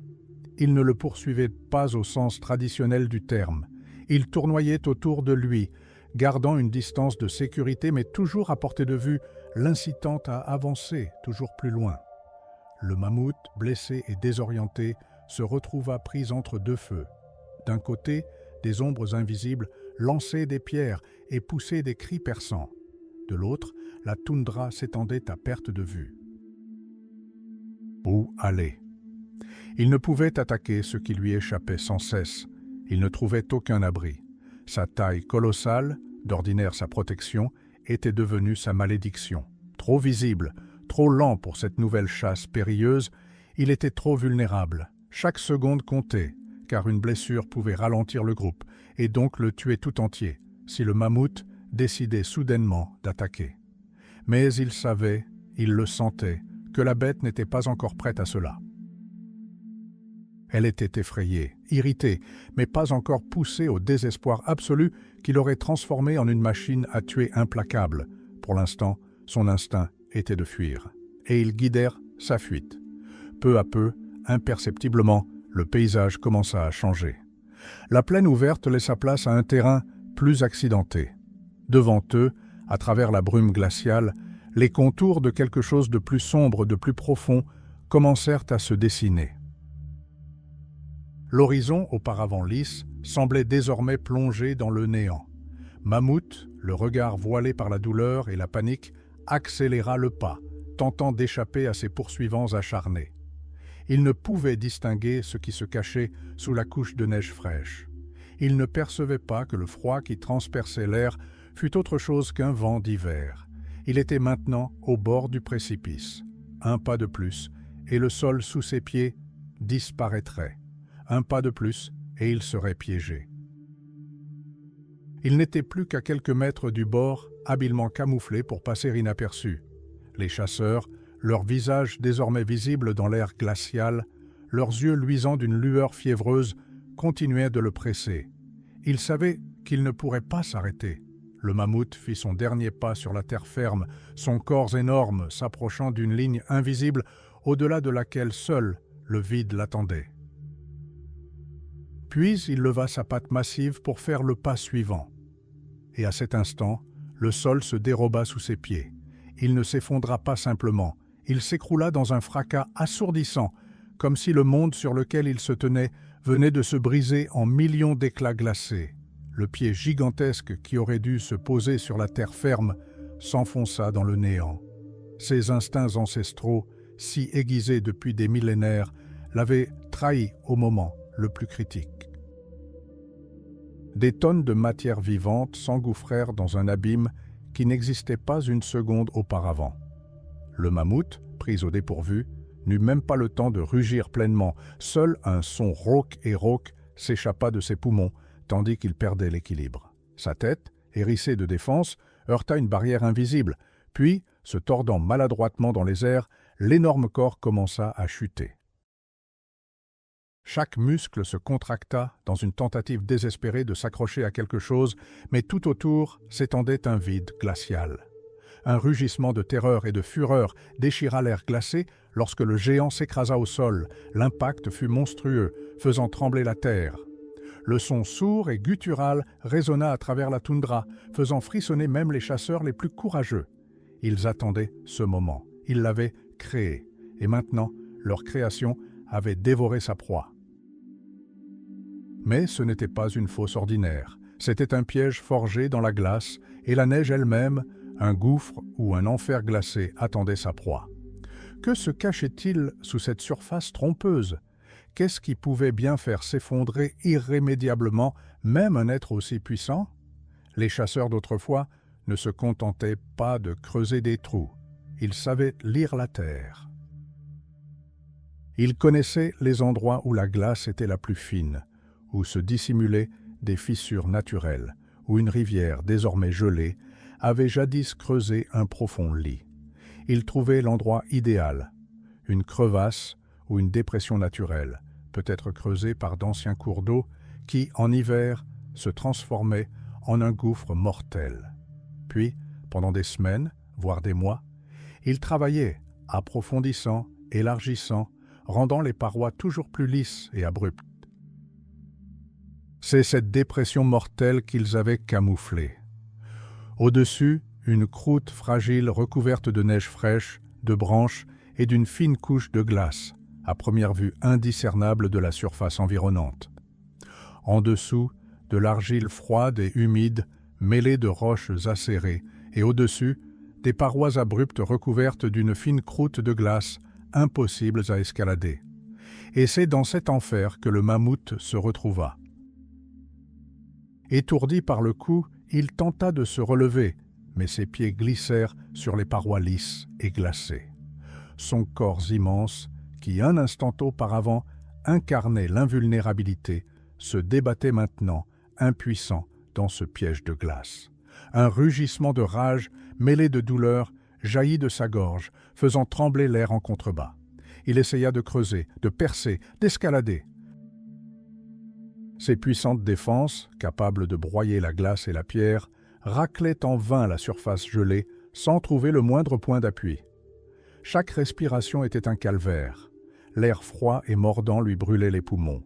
Ils ne le poursuivaient pas au sens traditionnel du terme. Ils tournoyaient autour de lui, gardant une distance de sécurité, mais toujours à portée de vue, l'incitant à avancer toujours plus loin. Le mammouth, blessé et désorienté, se retrouva pris entre deux feux. D'un côté, des ombres invisibles lançaient des pierres et poussaient des cris perçants. De l'autre, la toundra s'étendait à perte de vue. Où aller? Il ne pouvait attaquer ce qui lui échappait sans cesse. Il ne trouvait aucun abri. Sa taille colossale, d'ordinaire sa protection, était devenue sa malédiction. Trop visible, trop lent pour cette nouvelle chasse périlleuse, il était trop vulnérable. Chaque seconde comptait, car une blessure pouvait ralentir le groupe et donc le tuer tout entier, si le mammouth décidait soudainement d'attaquer. Mais il savait, il le sentait, que la bête n'était pas encore prête à cela. Elle était effrayée, irritée, mais pas encore poussée au désespoir absolu qui l'aurait transformée en une machine à tuer implacable. Pour l'instant, son instinct était de fuir. Et ils guidèrent sa fuite. Peu à peu, imperceptiblement, le paysage commença à changer. La plaine ouverte laissa place à un terrain plus accidenté. Devant eux, à travers la brume glaciale, les contours de quelque chose de plus sombre, de plus profond, commencèrent à se dessiner. L'horizon, auparavant lisse, semblait désormais plongé dans le néant. Mammouth, le regard voilé par la douleur et la panique, accéléra le pas, tentant d'échapper à ses poursuivants acharnés. Il ne pouvait distinguer ce qui se cachait sous la couche de neige fraîche. Il ne percevait pas que le froid qui transperçait l'air fût autre chose qu'un vent d'hiver. Il était maintenant au bord du précipice. Un pas de plus, et le sol sous ses pieds disparaîtrait. Un pas de plus, et il serait piégé. Il n'était plus qu'à quelques mètres du bord, habilement camouflé pour passer inaperçu. Les chasseurs, leurs visages désormais visibles dans l'air glacial, leurs yeux luisants d'une lueur fiévreuse, continuaient de le presser. Il savait qu'il ne pourrait pas s'arrêter. Le mammouth fit son dernier pas sur la terre ferme, son corps énorme s'approchant d'une ligne invisible au-delà de laquelle seul le vide l'attendait. Puis il leva sa patte massive pour faire le pas suivant. Et à cet instant, le sol se déroba sous ses pieds. Il ne s'effondra pas simplement, il s'écroula dans un fracas assourdissant, comme si le monde sur lequel il se tenait venait de se briser en millions d'éclats glacés. Le pied gigantesque qui aurait dû se poser sur la terre ferme s'enfonça dans le néant. Ses instincts ancestraux, si aiguisés depuis des millénaires, l'avaient trahi au moment le plus critique. Des tonnes de matière vivante s'engouffrèrent dans un abîme qui n'existait pas une seconde auparavant. Le mammouth, pris au dépourvu, n'eut même pas le temps de rugir pleinement. Seul un son rauque et rauque s'échappa de ses poumons, tandis qu'il perdait l'équilibre. Sa tête, hérissée de défense, heurta une barrière invisible, puis, se tordant maladroitement dans les airs, l'énorme corps commença à chuter. Chaque muscle se contracta dans une tentative désespérée de s'accrocher à quelque chose, mais tout autour s'étendait un vide glacial. Un rugissement de terreur et de fureur déchira l'air glacé lorsque le géant s'écrasa au sol. L'impact fut monstrueux, faisant trembler la terre. Le son sourd et guttural résonna à travers la toundra, faisant frissonner même les chasseurs les plus courageux. Ils attendaient ce moment. Ils l'avaient créé, et maintenant, leur création avait dévoré sa proie. Mais ce n'était pas une fosse ordinaire. C'était un piège forgé dans la glace, et la neige elle-même, un gouffre ou un enfer glacé attendait sa proie. Que se cachait-il sous cette surface trompeuse? Qu'est-ce qui pouvait bien faire s'effondrer irrémédiablement même un être aussi puissant? Les chasseurs d'autrefois ne se contentaient pas de creuser des trous. Ils savaient lire la terre. Ils connaissaient les endroits où la glace était la plus fine, où se dissimulaient des fissures naturelles, où une rivière désormais gelée avait jadis creusé un profond lit. Ils trouvaient l'endroit idéal, une crevasse ou une dépression naturelle, peut-être creusée par d'anciens cours d'eau qui, en hiver, se transformaient en un gouffre mortel. Puis, pendant des semaines, voire des mois, ils travaillaient, approfondissant, élargissant, rendant les parois toujours plus lisses et abruptes. C'est cette dépression mortelle qu'ils avaient camouflée. Au-dessus, une croûte fragile recouverte de neige fraîche, de branches et d'une fine couche de glace, à première vue indiscernable de la surface environnante. En dessous, de l'argile froide et humide, mêlée de roches acérées, et au-dessus, des parois abruptes recouvertes d'une fine croûte de glace, impossibles à escalader. Et c'est dans cet enfer que le mammouth se retrouva. Étourdi par le coup, il tenta de se relever, mais ses pieds glissèrent sur les parois lisses et glacées. Son corps immense, qui un instant auparavant incarnait l'invulnérabilité, se débattait maintenant, impuissant, dans ce piège de glace. Un rugissement de rage, mêlé de douleur, jaillit de sa gorge, faisant trembler l'air en contrebas. Il essaya de creuser, de percer, d'escalader. Ses puissantes défenses, capables de broyer la glace et la pierre, raclaient en vain la surface gelée, sans trouver le moindre point d'appui. Chaque respiration était un calvaire. L'air froid et mordant lui brûlait les poumons.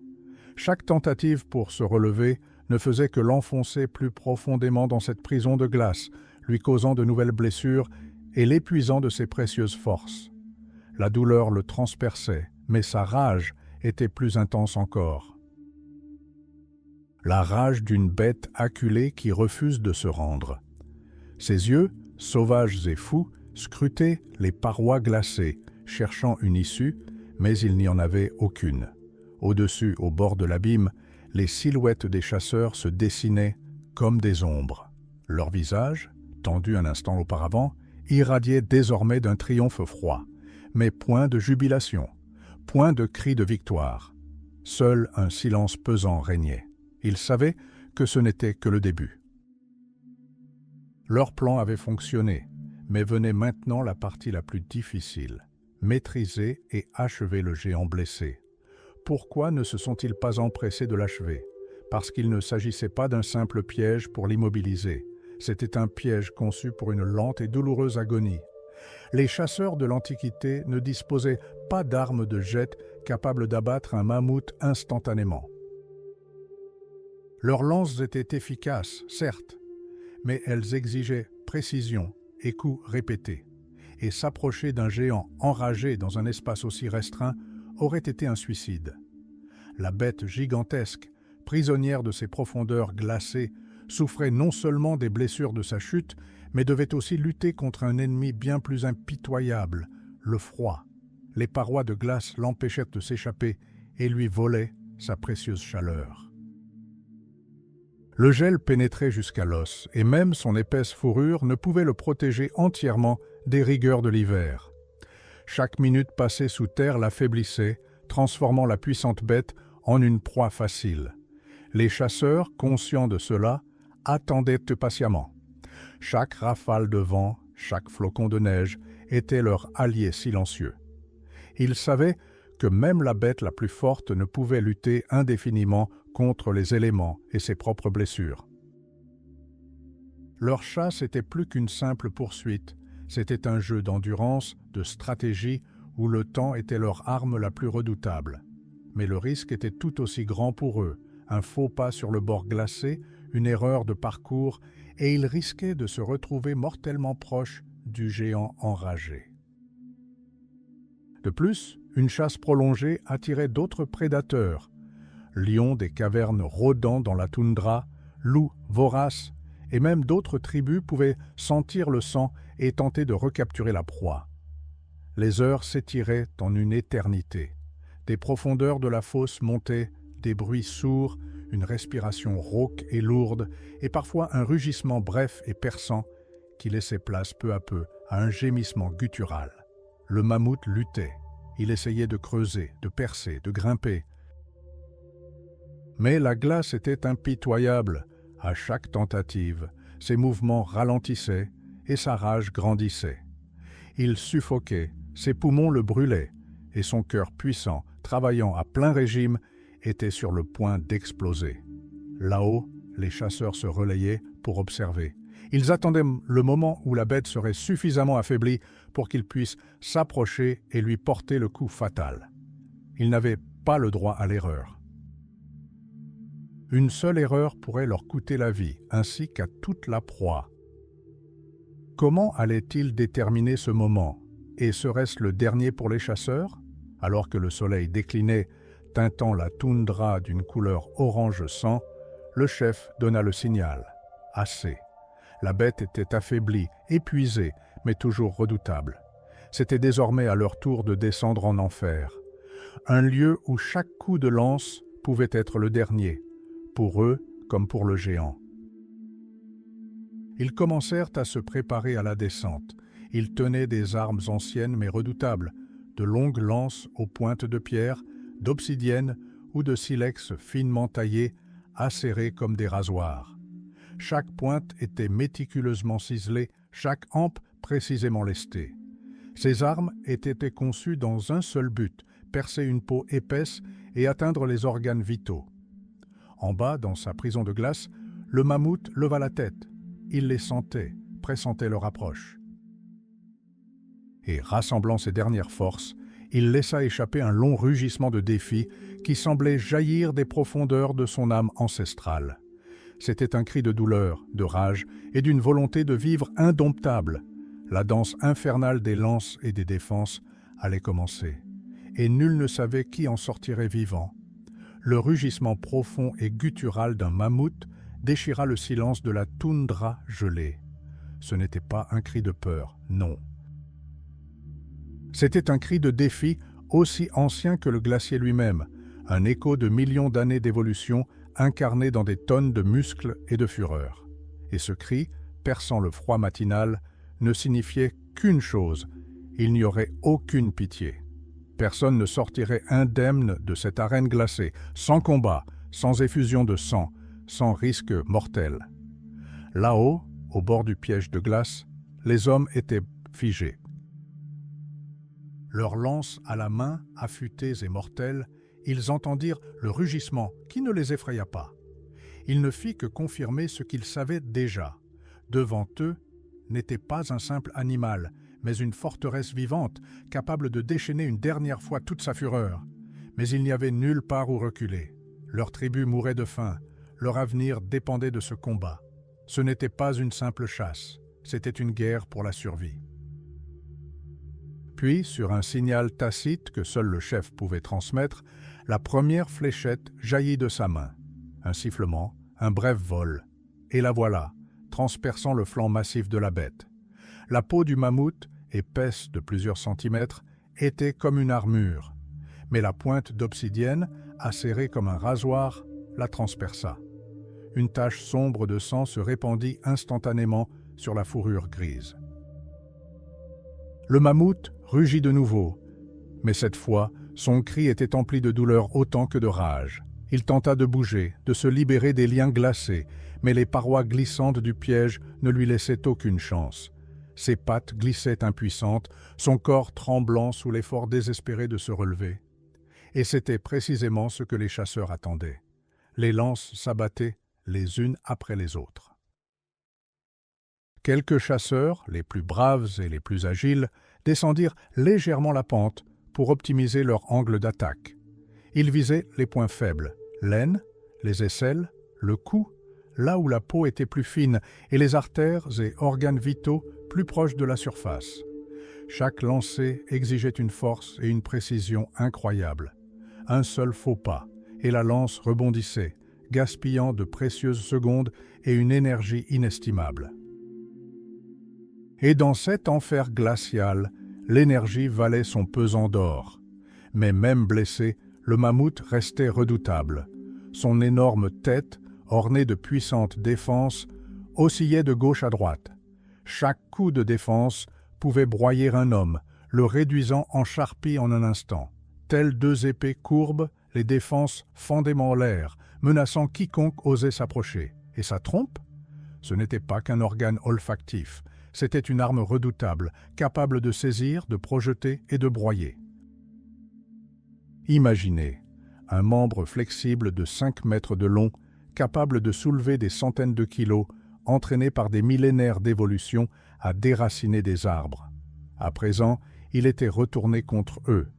Chaque tentative pour se relever ne faisait que l'enfoncer plus profondément dans cette prison de glace, lui causant de nouvelles blessures et l'épuisant de ses précieuses forces. La douleur le transperçait, mais sa rage était plus intense encore. La rage d'une bête acculée qui refuse de se rendre. Ses yeux, sauvages et fous, scrutaient les parois glacées, cherchant une issue, mais il n'y en avait aucune. Au-dessus, au bord de l'abîme, les silhouettes des chasseurs se dessinaient comme des ombres. Leurs visages, tendus un instant auparavant, irradiaient désormais d'un triomphe froid, mais point de jubilation, point de cri de victoire. Seul un silence pesant régnait. Ils savaient que ce n'était que le début. Leur plan avait fonctionné, mais venait maintenant la partie la plus difficile, maîtriser et achever le géant blessé. Pourquoi ne se sont-ils pas empressés de l'achever? Parce qu'il ne s'agissait pas d'un simple piège pour l'immobiliser. C'était un piège conçu pour une lente et douloureuse agonie. Les chasseurs de l'Antiquité ne disposaient pas d'armes de jet capables d'abattre un mammouth instantanément. Leurs lances étaient efficaces, certes, mais elles exigeaient précision et coups répétés, et s'approcher d'un géant enragé dans un espace aussi restreint aurait été un suicide. La bête gigantesque, prisonnière de ces profondeurs glacées, souffrait non seulement des blessures de sa chute, mais devait aussi lutter contre un ennemi bien plus impitoyable, le froid. Les parois de glace l'empêchaient de s'échapper et lui volaient sa précieuse chaleur. Le gel pénétrait jusqu'à l'os, et même son épaisse fourrure ne pouvait le protéger entièrement des rigueurs de l'hiver. Chaque minute passée sous terre l'affaiblissait, transformant la puissante bête en une proie facile. Les chasseurs, conscients de cela, attendaient patiemment. Chaque rafale de vent, chaque flocon de neige était leur allié silencieux. Ils savaient que même la bête la plus forte ne pouvait lutter indéfiniment contre les éléments et ses propres blessures. Leur chasse était plus qu'une simple poursuite, c'était un jeu d'endurance, de stratégie, où le temps était leur arme la plus redoutable. Mais le risque était tout aussi grand pour eux, un faux pas sur le bord glacé, une erreur de parcours, et ils risquaient de se retrouver mortellement proches du géant enragé. De plus, une chasse prolongée attirait d'autres prédateurs, lions des cavernes rôdant dans la toundra, loups voraces, et même d'autres tribus pouvaient sentir le sang et tenter de recapturer la proie. Les heures s'étiraient en une éternité. Des profondeurs de la fosse montaient des bruits sourds, une respiration rauque et lourde, et parfois un rugissement bref et perçant qui laissait place peu à peu à un gémissement guttural. Le mammouth luttait. Il essayait de creuser, de percer, de grimper. Mais la glace était impitoyable. À chaque tentative, ses mouvements ralentissaient et sa rage grandissait. Il suffoquait, ses poumons le brûlaient, et son cœur puissant, travaillant à plein régime, était sur le point d'exploser. Là-haut, les chasseurs se relayaient pour observer. Ils attendaient le moment où la bête serait suffisamment affaiblie pour qu'ils puissent s'approcher et lui porter le coup fatal. Ils n'avaient pas le droit à l'erreur. Une seule erreur pourrait leur coûter la vie, ainsi qu'à toute la proie. Comment allaient-ils déterminer ce moment? Et serait-ce le dernier pour les chasseurs? Alors que le soleil déclinait, teintant la toundra d'une couleur orange sang, le chef donna le signal. Assez. La bête était affaiblie, épuisée, mais toujours redoutable. C'était désormais à leur tour de descendre en enfer. Un lieu où chaque coup de lance pouvait être le dernier, pour eux comme pour le géant. Ils commencèrent à se préparer à la descente. Ils tenaient des armes anciennes mais redoutables, de longues lances aux pointes de pierre, d'obsidienne ou de silex finement taillé, acérés comme des rasoirs. Chaque pointe était méticuleusement ciselée, chaque hampe précisément lestée. Ces armes étaient conçues dans un seul but, percer une peau épaisse et atteindre les organes vitaux. En bas, dans sa prison de glace, le mammouth leva la tête. Il les sentait, pressentait leur approche. Et rassemblant ses dernières forces, il laissa échapper un long rugissement de défi qui semblait jaillir des profondeurs de son âme ancestrale. C'était un cri de douleur, de rage et d'une volonté de vivre indomptable. La danse infernale des lances et des défenses allait commencer, et nul ne savait qui en sortirait vivant. Le rugissement profond et guttural d'un mammouth déchira le silence de la toundra gelée. Ce n'était pas un cri de peur, non. C'était un cri de défi aussi ancien que le glacier lui-même, un écho de millions d'années d'évolution incarné dans des tonnes de muscles et de fureur. Et ce cri, perçant le froid matinal, ne signifiait qu'une chose, il n'y aurait aucune pitié. Personne ne sortirait indemne de cette arène glacée, sans combat, sans effusion de sang, sans risque mortel. Là-haut, au bord du piège de glace, les hommes étaient figés. Leurs lances à la main, affûtées et mortelles, ils entendirent le rugissement qui ne les effraya pas. Il ne fit que confirmer ce qu'ils savaient déjà. Devant eux n'était pas un simple animal, mais une forteresse vivante, capable de déchaîner une dernière fois toute sa fureur. Mais il n'y avait nulle part où reculer. Leur tribu mourait de faim, leur avenir dépendait de ce combat. Ce n'était pas une simple chasse, c'était une guerre pour la survie. Puis, sur un signal tacite que seul le chef pouvait transmettre, la première fléchette jaillit de sa main. Un sifflement, un bref vol, et la voilà, transperçant le flanc massif de la bête. La peau du mammouth, épaisse de plusieurs centimètres, était comme une armure, mais la pointe d'obsidienne, acérée comme un rasoir, la transperça. Une tache sombre de sang se répandit instantanément sur la fourrure grise. Le mammouth rugit de nouveau, mais cette fois, son cri était empli de douleur autant que de rage. Il tenta de bouger, de se libérer des liens glacés, mais les parois glissantes du piège ne lui laissaient aucune chance. Ses pattes glissaient impuissantes, son corps tremblant sous l'effort désespéré de se relever. Et c'était précisément ce que les chasseurs attendaient. Les lances s'abattaient les unes après les autres. Quelques chasseurs, les plus braves et les plus agiles, descendirent légèrement la pente pour optimiser leur angle d'attaque. Ils visaient les points faibles, l'aine, les aisselles, le cou, là où la peau était plus fine et les artères et organes vitaux plus proches de la surface. Chaque lancer exigeait une force et une précision incroyables. Un seul faux pas, et la lance rebondissait, gaspillant de précieuses secondes et une énergie inestimable. Et dans cet enfer glacial, l'énergie valait son pesant d'or. Mais même blessé, le mammouth restait redoutable. Son énorme tête, ornée de puissantes défenses, oscillait de gauche à droite. Chaque coup de défense pouvait broyer un homme, le réduisant en charpie en un instant. Telles deux épées courbes, les défenses fendaient en l'air, menaçant quiconque osait s'approcher. Et sa trompe? Ce n'était pas qu'un organe olfactif, c'était une arme redoutable, capable de saisir, de projeter et de broyer. Imaginez, un membre flexible de 5 mètres de long, capable de soulever des centaines de kilos, entraîné par des millénaires d'évolution à déraciner des arbres. À présent, il était retourné contre eux.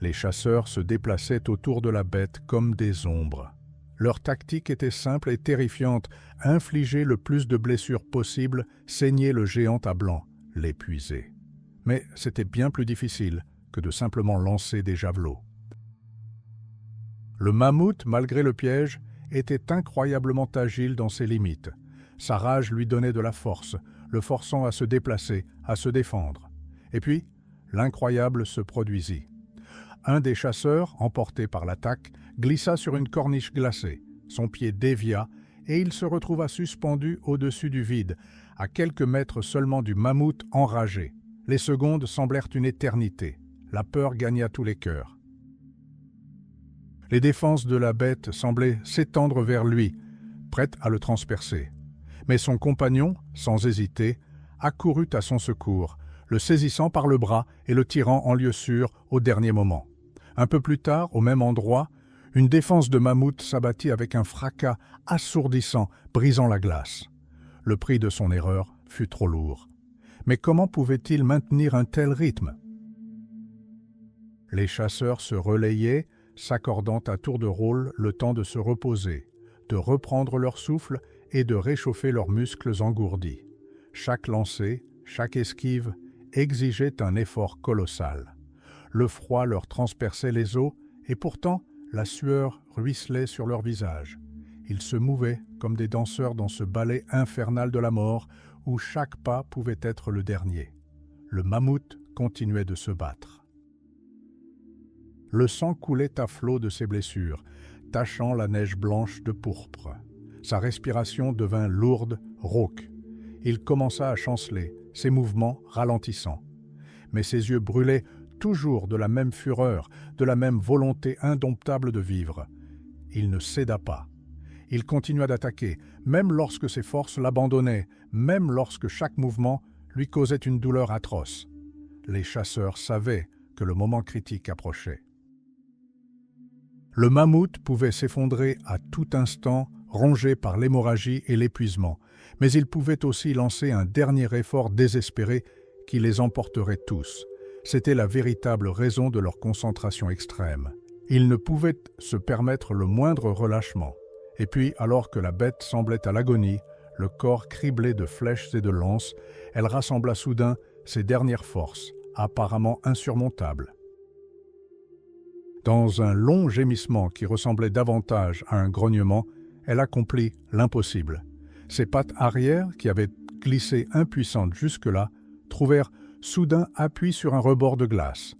Les chasseurs se déplaçaient autour de la bête comme des ombres. Leur tactique était simple et terrifiante, infliger le plus de blessures possible, saigner le géant à blanc, l'épuiser. Mais c'était bien plus difficile que de simplement lancer des javelots. Le mammouth, malgré le piège, était incroyablement agile dans ses limites. Sa rage lui donnait de la force, le forçant à se déplacer, à se défendre. Et puis, l'incroyable se produisit. Un des chasseurs, emporté par l'attaque, glissa sur une corniche glacée. Son pied dévia et il se retrouva suspendu au-dessus du vide, à quelques mètres seulement du mammouth enragé. Les secondes semblèrent une éternité. La peur gagna tous les cœurs. Les défenses de la bête semblaient s'étendre vers lui, prêtes à le transpercer. Mais son compagnon, sans hésiter, accourut à son secours, le saisissant par le bras et le tirant en lieu sûr au dernier moment. Un peu plus tard, au même endroit, une défense de mammouth s'abattit avec un fracas assourdissant, brisant la glace. Le prix de son erreur fut trop lourd. Mais comment pouvait-il maintenir un tel rythme? Les chasseurs se relayaient, s'accordant à tour de rôle le temps de se reposer, de reprendre leur souffle et de réchauffer leurs muscles engourdis. Chaque lancer, chaque esquive exigeait un effort colossal. Le froid leur transperçait les os et pourtant la sueur ruisselait sur leur visage. Ils se mouvaient comme des danseurs dans ce ballet infernal de la mort où chaque pas pouvait être le dernier. Le mammouth continuait de se battre. Le sang coulait à flots de ses blessures, tachant la neige blanche de pourpre. Sa respiration devint lourde, rauque. Il commença à chanceler, ses mouvements ralentissant. Mais ses yeux brûlaient toujours de la même fureur, de la même volonté indomptable de vivre. Il ne céda pas. Il continua d'attaquer, même lorsque ses forces l'abandonnaient, même lorsque chaque mouvement lui causait une douleur atroce. Les chasseurs savaient que le moment critique approchait. Le mammouth pouvait s'effondrer à tout instant, rongé par l'hémorragie et l'épuisement, mais il pouvait aussi lancer un dernier effort désespéré qui les emporterait tous. C'était la véritable raison de leur concentration extrême. Ils ne pouvaient se permettre le moindre relâchement. Et puis, alors que la bête semblait à l'agonie, le corps criblé de flèches et de lances, elle rassembla soudain ses dernières forces, apparemment insurmontables. Dans un long gémissement qui ressemblait davantage à un grognement, elle accomplit l'impossible. Ses pattes arrière, qui avaient glissé impuissantes jusque-là, trouvèrent soudain appui sur un rebord de glace.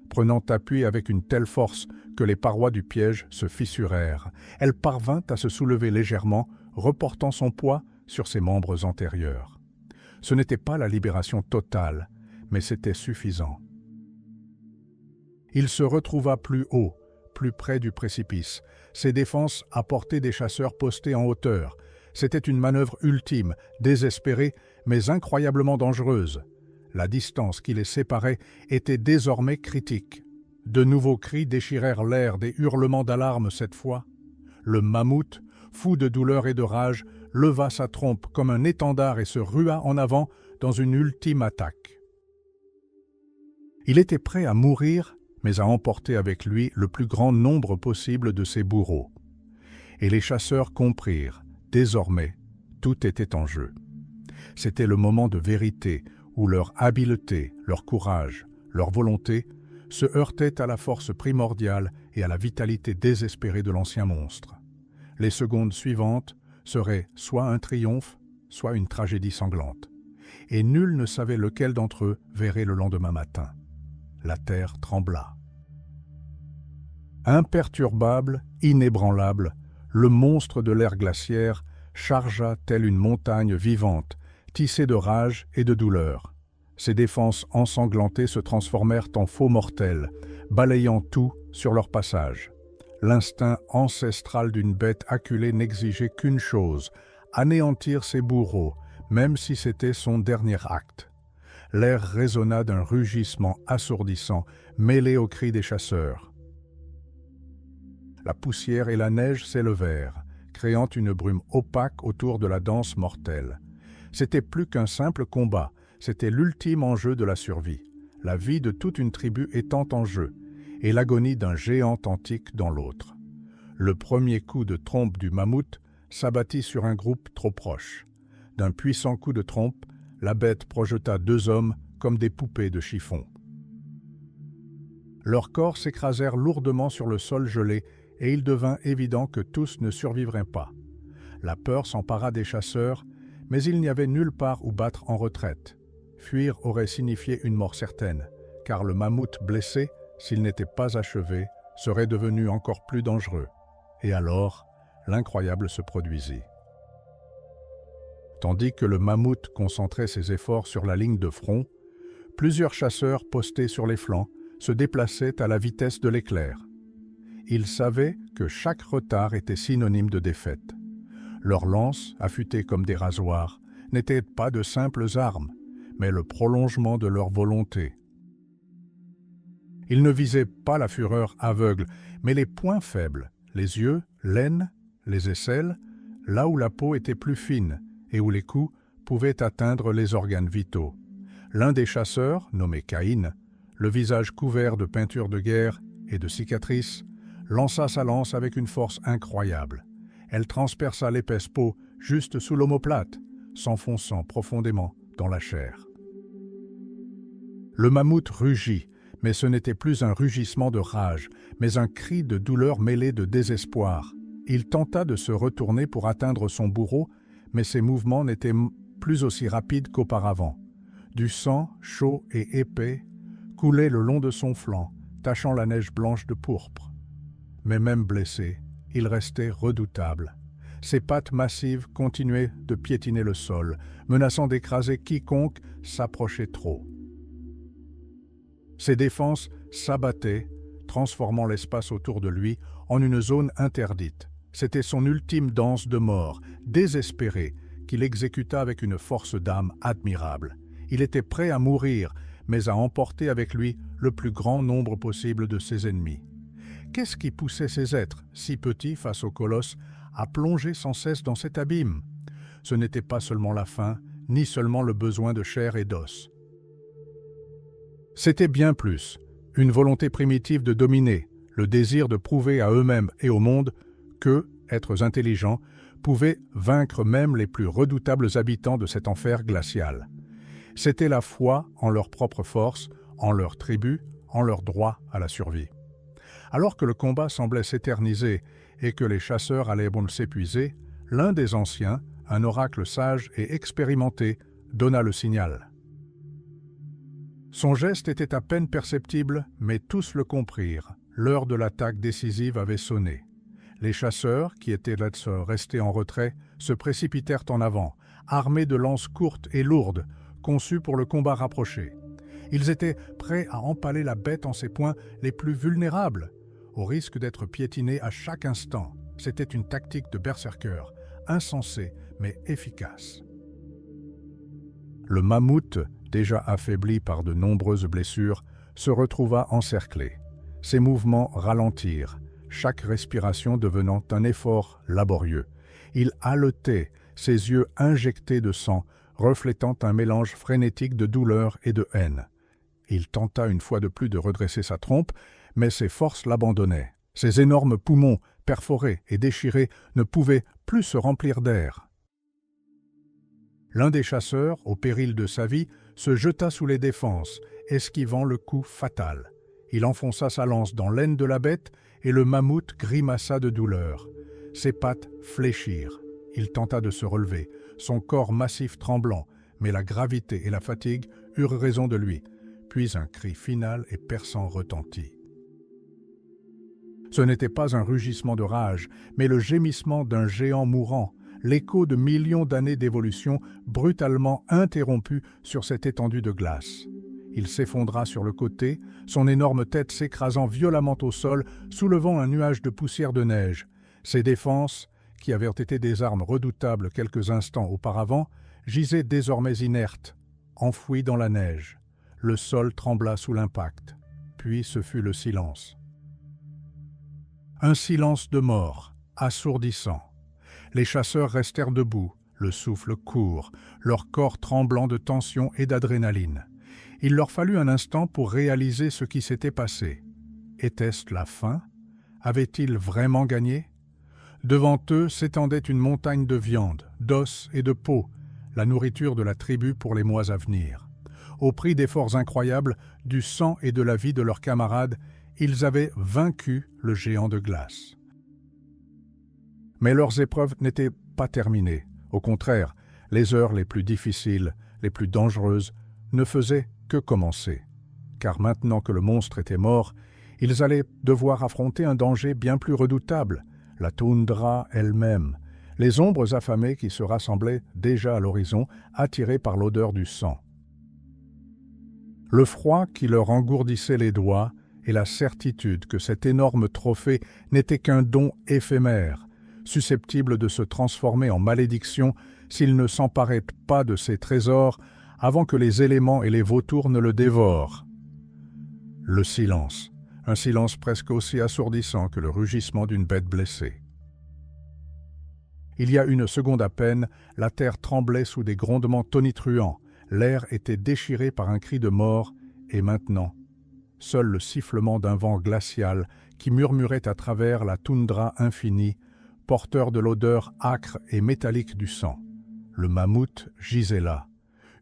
Prenant appui avec une telle force que les parois du piège se fissurèrent, elle parvint à se soulever légèrement, reportant son poids sur ses membres antérieurs. Ce n'était pas la libération totale, mais c'était suffisant. Il se retrouva plus haut, plus près du précipice. Ses défenses à portée des chasseurs postés en hauteur. C'était une manœuvre ultime, désespérée, mais incroyablement dangereuse. La distance qui les séparait était désormais critique. De nouveaux cris déchirèrent l'air, des hurlements d'alarme cette fois. Le mammouth, fou de douleur et de rage, leva sa trompe comme un étendard et se rua en avant dans une ultime attaque. Il était prêt à mourir, mais à emporter avec lui le plus grand nombre possible de ses bourreaux. Et les chasseurs comprirent, désormais, tout était en jeu. C'était le moment de vérité où leur habileté, leur courage, leur volonté se heurtaient à la force primordiale et à la vitalité désespérée de l'ancien monstre. Les secondes suivantes seraient soit un triomphe, soit une tragédie sanglante. Et nul ne savait lequel d'entre eux verrait le lendemain matin. La terre trembla. Imperturbable, inébranlable, le monstre de l'ère glaciaire chargea telle une montagne vivante, tissée de rage et de douleur. Ses défenses ensanglantées se transformèrent en faux mortels, balayant tout sur leur passage. L'instinct ancestral d'une bête acculée n'exigeait qu'une chose, anéantir ses bourreaux, même si c'était son dernier acte. L'air résonna d'un rugissement assourdissant, mêlé aux cris des chasseurs. La poussière et la neige s'élevèrent, créant une brume opaque autour de la danse mortelle. C'était plus qu'un simple combat, c'était l'ultime enjeu de la survie, la vie de toute une tribu étant en jeu, et l'agonie d'un géant antique dans l'autre. Le premier coup de trompe du mammouth s'abattit sur un groupe trop proche. D'un puissant coup de trompe, la bête projeta deux hommes comme des poupées de chiffon. Leurs corps s'écrasèrent lourdement sur le sol gelé et il devint évident que tous ne survivraient pas. La peur s'empara des chasseurs, mais il n'y avait nulle part où battre en retraite. Fuir aurait signifié une mort certaine, car le mammouth blessé, s'il n'était pas achevé, serait devenu encore plus dangereux. Et alors, l'incroyable se produisit. Tandis que le mammouth concentrait ses efforts sur la ligne de front, plusieurs chasseurs postés sur les flancs se déplaçaient à la vitesse de l'éclair. Ils savaient que chaque retard était synonyme de défaite. Leurs lances, affûtées comme des rasoirs, n'étaient pas de simples armes, mais le prolongement de leur volonté. Ils ne visaient pas la fureur aveugle, mais les points faibles, les yeux, l'aine, les aisselles, là où la peau était plus fine et où les coups pouvaient atteindre les organes vitaux. L'un des chasseurs, nommé Caïn, le visage couvert de peintures de guerre et de cicatrices, lança sa lance avec une force incroyable. Elle transperça l'épaisse peau juste sous l'omoplate, s'enfonçant profondément dans la chair. Le mammouth rugit, mais ce n'était plus un rugissement de rage, mais un cri de douleur mêlé de désespoir. Il tenta de se retourner pour atteindre son bourreau, mais ses mouvements n'étaient plus aussi rapides qu'auparavant. Du sang, chaud et épais, coulait le long de son flanc, tachant la neige blanche de pourpre. Mais même blessé, il restait redoutable. Ses pattes massives continuaient de piétiner le sol, menaçant d'écraser quiconque s'approchait trop. Ses défenses s'abattaient, transformant l'espace autour de lui en une zone interdite. C'était son ultime danse de mort, désespérée, qu'il exécuta avec une force d'âme admirable. Il était prêt à mourir, mais à emporter avec lui le plus grand nombre possible de ses ennemis. Qu'est-ce qui poussait ces êtres, si petits face au colosse, à plonger sans cesse dans cet abîme? Ce n'était pas seulement la faim, ni seulement le besoin de chair et d'os. C'était bien plus, une volonté primitive de dominer, le désir de prouver à eux-mêmes et au monde que, êtres intelligents, pouvaient vaincre même les plus redoutables habitants de cet enfer glacial. C'était la foi en leur propre force, en leur tribu, en leur droit à la survie. Alors que le combat semblait s'éterniser et que les chasseurs allaient s'épuiser, l'un des anciens, un oracle sage et expérimenté, donna le signal. Son geste était à peine perceptible, mais tous le comprirent. L'heure de l'attaque décisive avait sonné. Les chasseurs, qui étaient restés en retrait, se précipitèrent en avant, armés de lances courtes et lourdes, conçues pour le combat rapproché. Ils étaient prêts à empaler la bête en ses points les plus vulnérables, au risque d'être piétinés à chaque instant. C'était une tactique de berserker, insensée mais efficace. Le mammouth, déjà affaibli par de nombreuses blessures, se retrouva encerclé. Ses mouvements ralentirent, chaque respiration devenant un effort laborieux. Il haletait, ses yeux injectés de sang, reflétant un mélange frénétique de douleur et de haine. Il tenta une fois de plus de redresser sa trompe, mais ses forces l'abandonnaient. Ses énormes poumons, perforés et déchirés, ne pouvaient plus se remplir d'air. L'un des chasseurs, au péril de sa vie, se jeta sous les défenses, esquivant le coup fatal. Il enfonça sa lance dans l'aine de la bête et le mammouth grimaça de douleur. Ses pattes fléchirent. Il tenta de se relever, son corps massif tremblant, mais la gravité et la fatigue eurent raison de lui. Puis un cri final et perçant retentit. Ce n'était pas un rugissement de rage, mais le gémissement d'un géant mourant, l'écho de millions d'années d'évolution brutalement interrompu sur cette étendue de glace. Il s'effondra sur le côté, son énorme tête s'écrasant violemment au sol, soulevant un nuage de poussière de neige. Ses défenses, qui avaient été des armes redoutables quelques instants auparavant, gisaient désormais inertes, enfouies dans la neige. Le sol trembla sous l'impact. Puis ce fut le silence. Un silence de mort, assourdissant. Les chasseurs restèrent debout, le souffle court, leur corps tremblant de tension et d'adrénaline. Il leur fallut un instant pour réaliser ce qui s'était passé. Était-ce la fin? Avaient-ils vraiment gagné? Devant eux s'étendait une montagne de viande, d'os et de peau, la nourriture de la tribu pour les mois à venir. Au prix d'efforts incroyables, du sang et de la vie de leurs camarades, ils avaient vaincu le géant de glace. Mais leurs épreuves n'étaient pas terminées. Au contraire, les heures les plus difficiles, les plus dangereuses, ne faisaient que commencer. Car maintenant que le monstre était mort, ils allaient devoir affronter un danger bien plus redoutable, la toundra elle-même, les ombres affamées qui se rassemblaient déjà à l'horizon, attirées par l'odeur du sang. Le froid qui leur engourdissait les doigts et la certitude que cet énorme trophée n'était qu'un don éphémère, susceptible de se transformer en malédiction s'il ne s'emparait pas de ses trésors avant que les éléments et les vautours ne le dévorent. Le silence, un silence presque aussi assourdissant que le rugissement d'une bête blessée. Il y a une seconde à peine, la terre tremblait sous des grondements tonitruants, l'air était déchiré par un cri de mort, et maintenant, seul le sifflement d'un vent glacial qui murmurait à travers la toundra infinie, porteur de l'odeur âcre et métallique du sang. Le mammouth gisait là,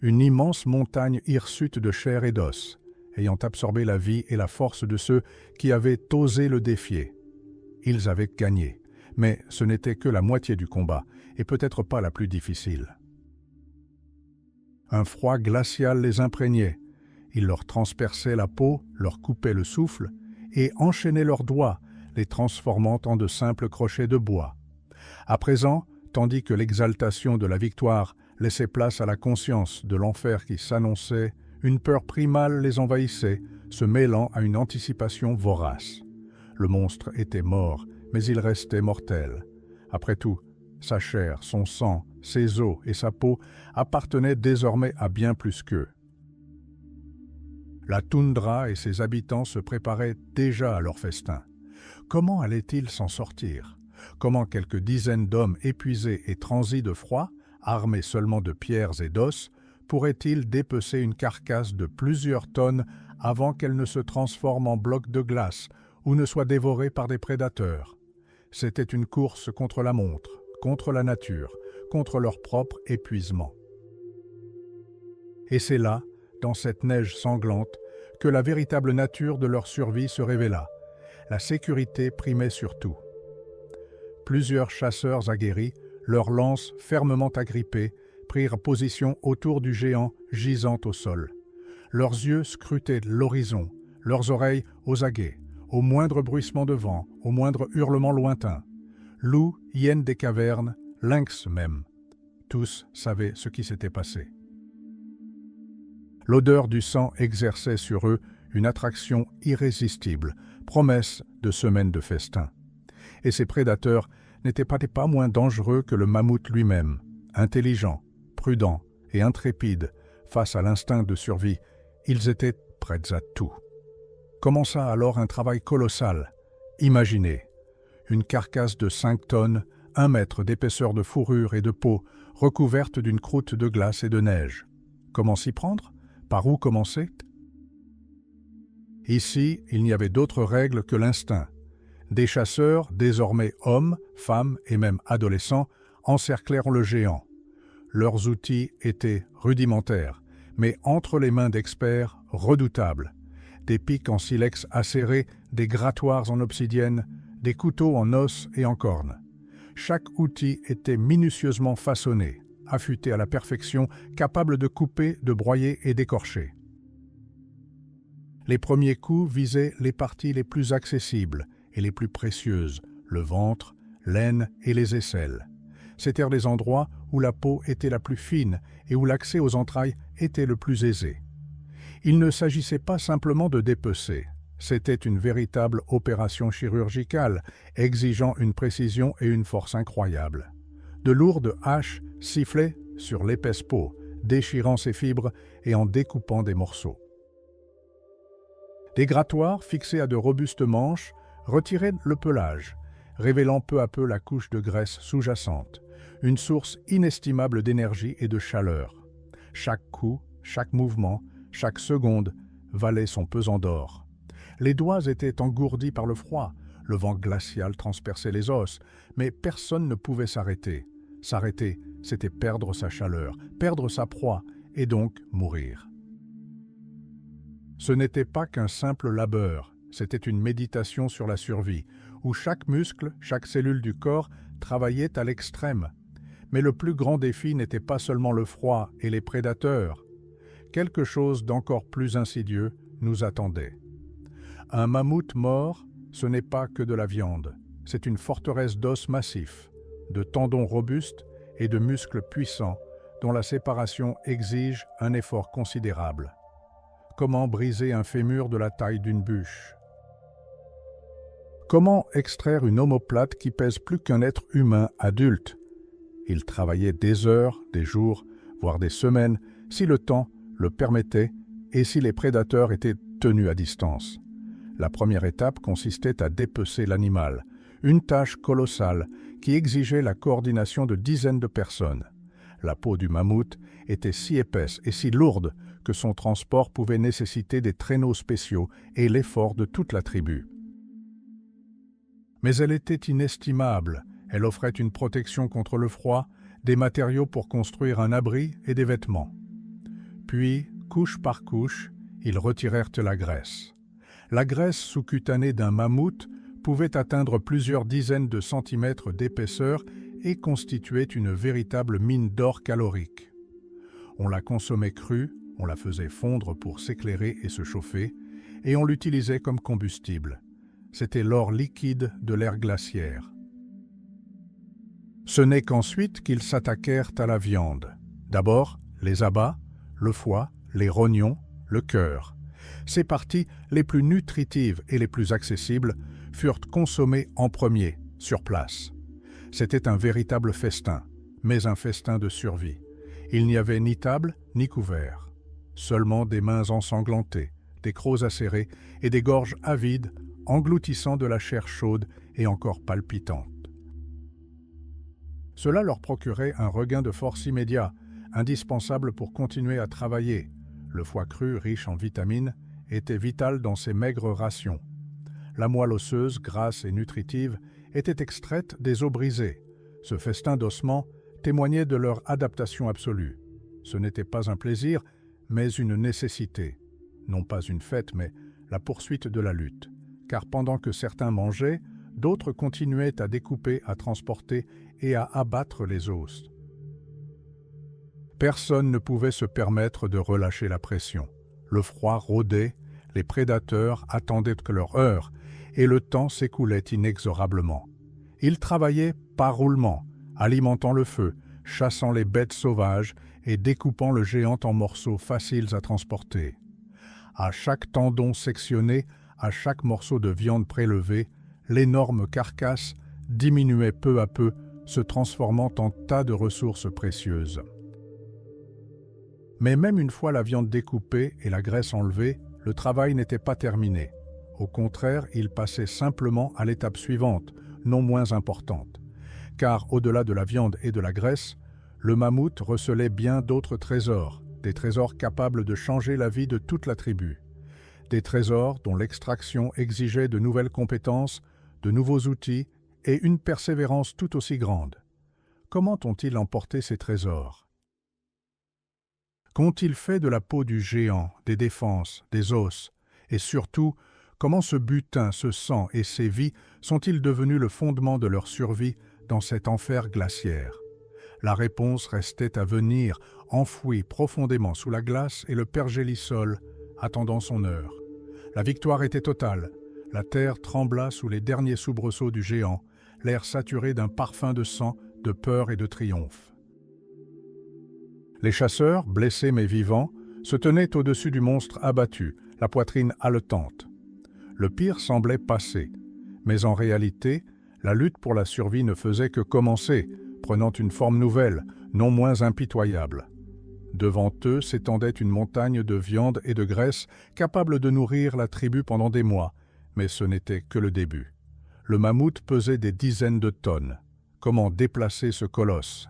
une immense montagne hirsute de chair et d'os, ayant absorbé la vie et la force de ceux qui avaient osé le défier. Ils avaient gagné, mais ce n'était que la moitié du combat, et peut-être pas la plus difficile. Un froid glacial les imprégnait. Il leur transperçait la peau, leur coupait le souffle, et enchaînait leurs doigts, les transformant en de simples crochets de bois. À présent, tandis que l'exaltation de la victoire laissait place à la conscience de l'enfer qui s'annonçait, une peur primale les envahissait, se mêlant à une anticipation vorace. Le monstre était mort, mais il restait mortel. Après tout, sa chair, son sang, ses os et sa peau appartenaient désormais à bien plus qu'eux. La toundra et ses habitants se préparaient déjà à leur festin. Comment allaient-ils s'en sortir? Comment quelques dizaines d'hommes épuisés et transis de froid, armés seulement de pierres et d'os, pourraient-ils dépecer une carcasse de plusieurs tonnes avant qu'elle ne se transforme en bloc de glace ou ne soit dévorée par des prédateurs? C'était une course contre la montre, contre la nature, contre leur propre épuisement. Et c'est là, dans cette neige sanglante, que la véritable nature de leur survie se révéla. La sécurité primait sur tout. Plusieurs chasseurs aguerris, leurs lances fermement agrippées, prirent position autour du géant gisant au sol. Leurs yeux scrutaient l'horizon, leurs oreilles aux aguets, au moindre bruissement de vent, au moindre hurlement lointain. Loups, hyènes des cavernes, lynx même. Tous savaient ce qui s'était passé. L'odeur du sang exerçait sur eux une attraction irrésistible, promesse de semaines de festin. Et ces prédateurs n'étaient pas moins dangereux que le mammouth lui-même, intelligent, prudent et intrépide face à l'instinct de survie. Ils étaient prêts à tout. Commença alors un travail colossal. Imaginez, une carcasse de 5 tonnes, 1 mètre d'épaisseur de fourrure et de peau, recouverte d'une croûte de glace et de neige. Comment s'y prendre? Par où commencer? Ici, il n'y avait d'autre règle que l'instinct. Des chasseurs, désormais hommes, femmes et même adolescents, encerclèrent le géant. Leurs outils étaient rudimentaires, mais entre les mains d'experts, redoutables. Des pics en silex acéré, des grattoirs en obsidienne, des couteaux en os et en corne. Chaque outil était minutieusement façonné, affûté à la perfection, capable de couper, de broyer et d'écorcher. Les premiers coups visaient les parties les plus accessibles et les plus précieuses, le ventre, l'aine et les aisselles. C'étaient les endroits où la peau était la plus fine et où l'accès aux entrailles était le plus aisé. Il ne s'agissait pas simplement de dépecer, c'était une véritable opération chirurgicale, exigeant une précision et une force incroyables. De lourdes haches sifflaient sur l'épaisse peau, déchirant ses fibres et en découpant des morceaux. Des grattoirs fixés à de robustes manches retiraient le pelage, révélant peu à peu la couche de graisse sous-jacente, une source inestimable d'énergie et de chaleur. Chaque coup, chaque mouvement, chaque seconde valait son pesant d'or. Les doigts étaient engourdis par le froid, le vent glacial transperçait les os, mais personne ne pouvait s'arrêter. S'arrêter, c'était perdre sa chaleur, perdre sa proie, et donc mourir. Ce n'était pas qu'un simple labeur, c'était une méditation sur la survie, où chaque muscle, chaque cellule du corps travaillait à l'extrême. Mais le plus grand défi n'était pas seulement le froid et les prédateurs. Quelque chose d'encore plus insidieux nous attendait. Un mammouth mort, ce n'est pas que de la viande, c'est une forteresse d'os massifs, de tendons robustes et de muscles puissants dont la séparation exige un effort considérable. Comment briser un fémur de la taille d'une bûche? Comment extraire une omoplate qui pèse plus qu'un être humain adulte? Il travaillait des heures, des jours, voire des semaines, si le temps le permettait et si les prédateurs étaient tenus à distance. La première étape consistait à dépecer l'animal, une tâche colossale qui exigeait la coordination de dizaines de personnes. La peau du mammouth était si épaisse et si lourde que son transport pouvait nécessiter des traîneaux spéciaux et l'effort de toute la tribu. Mais elle était inestimable, elle offrait une protection contre le froid, des matériaux pour construire un abri et des vêtements. Puis, couche par couche, ils retirèrent la graisse. La graisse sous-cutanée d'un mammouth pouvait atteindre plusieurs dizaines de centimètres d'épaisseur et constituait une véritable mine d'or calorique. On la consommait crue, on la faisait fondre pour s'éclairer et se chauffer, et on l'utilisait comme combustible. C'était l'or liquide de l'ère glaciaire. Ce n'est qu'ensuite qu'ils s'attaquèrent à la viande. D'abord, les abats, le foie, les rognons, le cœur. Ces parties les plus nutritives et les plus accessibles furent consommées en premier, sur place. C'était un véritable festin, mais un festin de survie. Il n'y avait ni table ni couvert. Seulement des mains ensanglantées, des crocs acérés et des gorges avides engloutissant de la chair chaude et encore palpitante. Cela leur procurait un regain de force immédiat, indispensable pour continuer à travailler. Le foie cru, riche en vitamines, était vital dans ces maigres rations. La moelle osseuse, grasse et nutritive, était extraite des os brisés. Ce festin d'ossements témoignait de leur adaptation absolue. Ce n'était pas un plaisir, mais une nécessité. Non pas une fête, mais la poursuite de la lutte. Car pendant que certains mangeaient, D'autres continuaient à découper, à transporter et à abattre les os. Personne ne pouvait se permettre de relâcher la pression. Le froid rôdait, les prédateurs attendaient que leur heure, et le temps s'écoulait inexorablement. Ils travaillaient par roulement, alimentant le feu, chassant les bêtes sauvages et découpant le géant en morceaux faciles à transporter. À chaque tendon sectionné, à chaque morceau de viande prélevée, l'énorme carcasse diminuait peu à peu, se transformant en tas de ressources précieuses. Mais même une fois la viande découpée et la graisse enlevée, le travail n'était pas terminé. Au contraire, il passait simplement à l'étape suivante, non moins importante. Car au-delà de la viande et de la graisse, le mammouth recelait bien d'autres trésors, des trésors capables de changer la vie de toute la tribu. Des trésors dont l'extraction exigeait de nouvelles compétences, de nouveaux outils et une persévérance tout aussi grande. Comment ont-ils emporté ces trésors? Qu'ont-ils fait de la peau du géant, des défenses, des os? Et surtout, comment ce butin, ce sang et ces vies sont-ils devenus le fondement de leur survie dans cet enfer glaciaire? La réponse restait à venir, enfouie profondément sous la glace et le pergélisol, attendant son heure. La victoire était totale. La terre trembla sous les derniers soubresauts du géant, l'air saturé d'un parfum de sang, de peur et de triomphe. Les chasseurs, blessés mais vivants, se tenaient au-dessus du monstre abattu, la poitrine haletante. Le pire semblait passé, mais en réalité, la lutte pour la survie ne faisait que commencer, prenant une forme nouvelle, non moins impitoyable. Devant eux s'étendait une montagne de viande et de graisse capable de nourrir la tribu pendant des mois, mais ce n'était que le début. Le mammouth pesait des dizaines de tonnes. Comment déplacer ce colosse?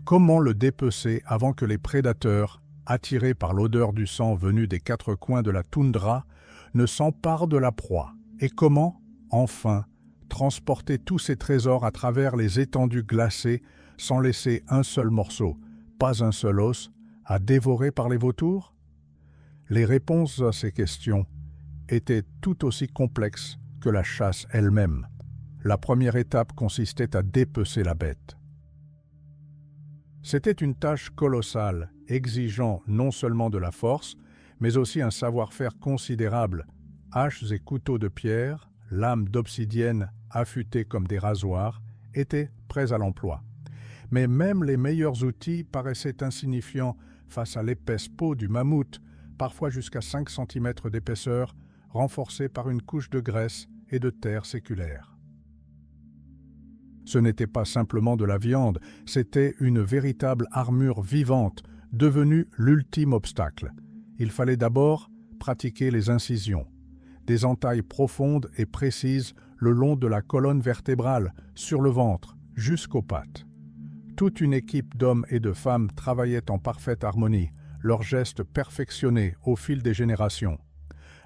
Comment le dépecer avant que les prédateurs, attirés par l'odeur du sang venu des quatre coins de la toundra, ne s'emparent de la proie? Et comment, enfin, transporter tous ces trésors à travers les étendues glacées sans laisser un seul morceau, pas un seul os, à dévorer par les vautours? Les réponses à ces questions étaient tout aussi complexes que la chasse elle-même. La première étape consistait à dépecer la bête. C'était une tâche colossale, exigeant non seulement de la force, mais aussi un savoir-faire considérable. Haches et couteaux de pierre, lames d'obsidienne affûtées comme des rasoirs, étaient prêts à l'emploi. Mais même les meilleurs outils paraissaient insignifiants face à l'épaisse peau du mammouth, parfois jusqu'à 5 cm d'épaisseur, renforcée par une couche de graisse et de terre séculaire. Ce n'était pas simplement de la viande, c'était une véritable armure vivante, devenue l'ultime obstacle. Il fallait d'abord pratiquer les incisions, des entailles profondes et précises le long de la colonne vertébrale, sur le ventre, jusqu'aux pattes. Toute une équipe d'hommes et de femmes travaillait en parfaite harmonie, leurs gestes perfectionnés au fil des générations.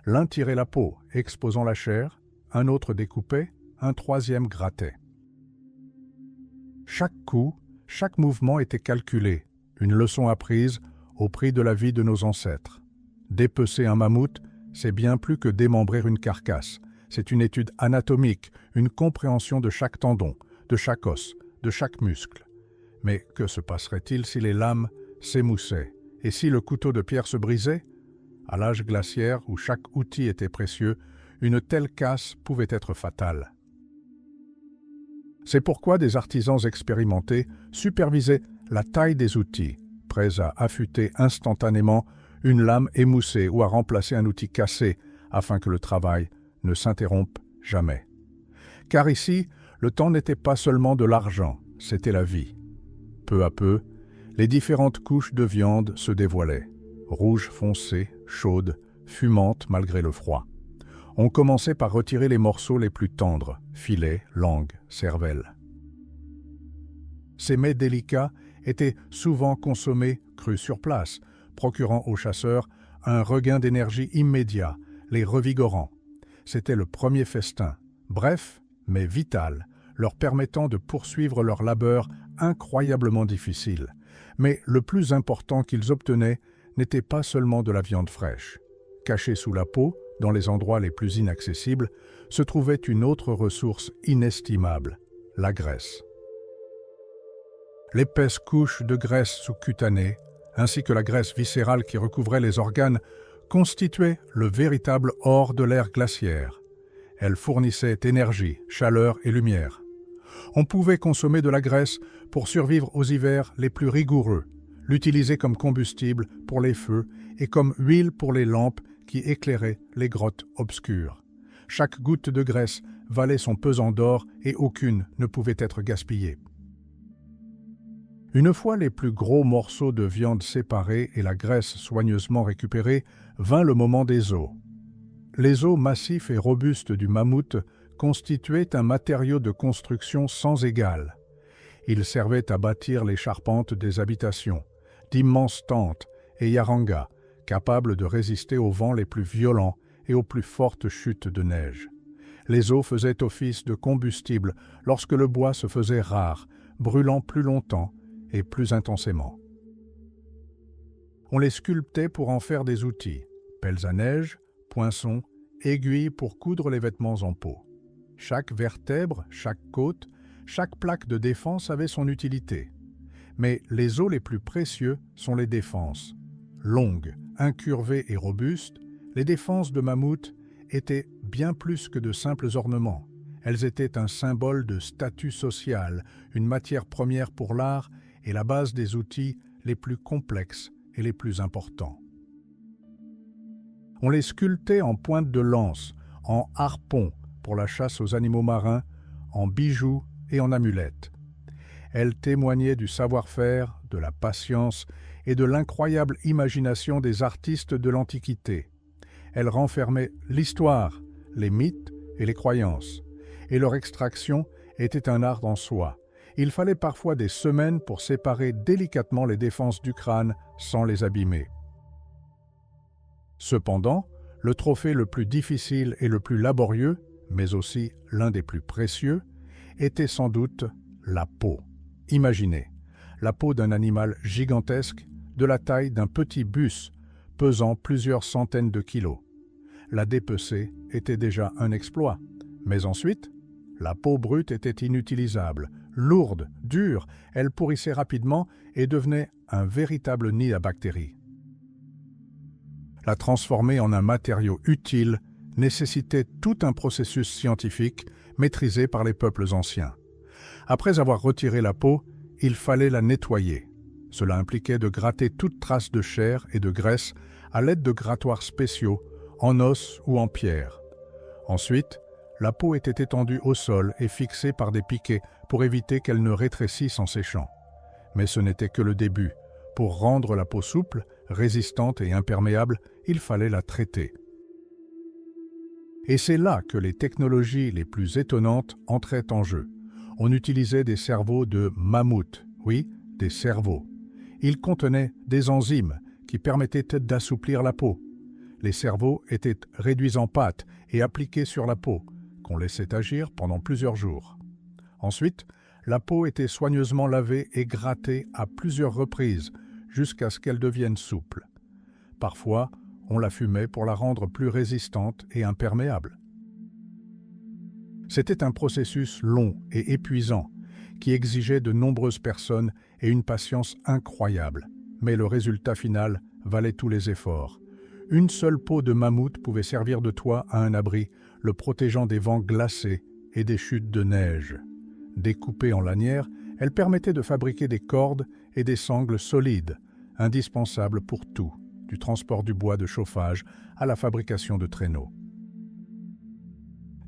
L'un tirait la peau, exposant la chair, un autre découpait, un troisième grattait. Chaque coup, chaque mouvement était calculé, une leçon apprise au prix de la vie de nos ancêtres. Dépecer un mammouth, c'est bien plus que démembrer une carcasse. C'est une étude anatomique, une compréhension de chaque tendon, de chaque os, de chaque muscle. Mais que se passerait-il si les lames s'émoussaient et si le couteau de pierre se brisait? À l'âge glaciaire où chaque outil était précieux, une telle casse pouvait être fatale. C'est pourquoi des artisans expérimentés supervisaient la taille des outils, prêts à affûter instantanément une lame émoussée ou à remplacer un outil cassé afin que le travail ne s'interrompe jamais. Car ici, le temps n'était pas seulement de l'argent, c'était la vie. Peu à peu, les différentes couches de viande se dévoilaient, rouges foncées, chaudes, fumantes malgré le froid. On commençait par retirer les morceaux les plus tendres, filets, langue, cervelle. Ces mets délicats étaient souvent consommés crus sur place, procurant aux chasseurs un regain d'énergie immédiat, les revigorant. C'était le premier festin, bref, mais vital, leur permettant de poursuivre leur labeur incroyablement difficile. Mais le plus important qu'ils obtenaient n'était pas seulement de la viande fraîche. Cachée sous la peau, dans les endroits les plus inaccessibles, se trouvait une autre ressource inestimable, la graisse. L'épaisse couche de graisse sous-cutanée, ainsi que la graisse viscérale qui recouvrait les organes, constituaient le véritable or de l'ère glaciaire. Elle fournissait énergie, chaleur et lumière. On pouvait consommer de la graisse pour survivre aux hivers les plus rigoureux, l'utiliser comme combustible pour les feux et comme huile pour les lampes qui éclairaient les grottes obscures. Chaque goutte de graisse valait son pesant d'or et aucune ne pouvait être gaspillée. Une fois les plus gros morceaux de viande séparés et la graisse soigneusement récupérée, vint le moment des os. Les os massifs et robustes du mammouth constituaient un matériau de construction sans égal. Ils servaient à bâtir les charpentes des habitations, d'immenses tentes et yarangas, capables de résister aux vents les plus violents et aux plus fortes chutes de neige. Les os faisaient office de combustible lorsque le bois se faisait rare, brûlant plus longtemps et plus intensément. On les sculptait pour en faire des outils, pelles à neige, poinçons, aiguilles pour coudre les vêtements en peau. Chaque vertèbre, chaque côte, chaque plaque de défense avait son utilité. Mais les os les plus précieux sont les défenses. Longues, incurvées et robustes, les défenses de mammouth étaient bien plus que de simples ornements. Elles étaient un symbole de statut social, une matière première pour l'art et la base des outils les plus complexes et les plus importants. On les sculptait en pointe de lance, en harpons pour la chasse aux animaux marins, en bijoux et en amulettes. Elles témoignaient du savoir-faire, de la patience et de l'incroyable imagination des artistes de l'Antiquité. Elles renfermaient l'histoire, les mythes et les croyances, et leur extraction était un art en soi. Il fallait parfois des semaines pour séparer délicatement les défenses du crâne sans les abîmer. Cependant, le trophée le plus difficile et le plus laborieux, mais aussi l'un des plus précieux, était sans doute la peau. Imaginez, la peau d'un animal gigantesque, de la taille d'un petit bus, pesant plusieurs centaines de kilos. La dépecer était déjà un exploit, mais ensuite, la peau brute était inutilisable, lourde, dure, elle pourrissait rapidement et devenait un véritable nid à bactéries. La transformer en un matériau utile nécessitait tout un processus scientifique maîtrisé par les peuples anciens. Après avoir retiré la peau, il fallait la nettoyer. Cela impliquait de gratter toute trace de chair et de graisse à l'aide de grattoirs spéciaux, en os ou en pierre. Ensuite, la peau était étendue au sol et fixée par des piquets pour éviter qu'elle ne rétrécisse en séchant. Mais ce n'était que le début. Pour rendre la peau souple, résistante et imperméable, il fallait la traiter. Et c'est là que les technologies les plus étonnantes entraient en jeu. On utilisait des cerveaux de mammouth, oui, des cerveaux. Ils contenaient des enzymes qui permettaient d'assouplir la peau. Les cerveaux étaient réduits en pâte et appliqués sur la peau, qu'on laissait agir pendant plusieurs jours. Ensuite, la peau était soigneusement lavée et grattée à plusieurs reprises jusqu'à ce qu'elle devienne souple. Parfois, on la fumait pour la rendre plus résistante et imperméable. C'était un processus long et épuisant qui exigeait de nombreuses personnes et une patience incroyable, mais le résultat final valait tous les efforts. Une seule peau de mammouth pouvait servir de toit à un abri, le protégeant des vents glacés et des chutes de neige. Découpée en lanières, elle permettait de fabriquer des cordes et des sangles solides, indispensables pour tout, du transport du bois de chauffage à la fabrication de traîneaux.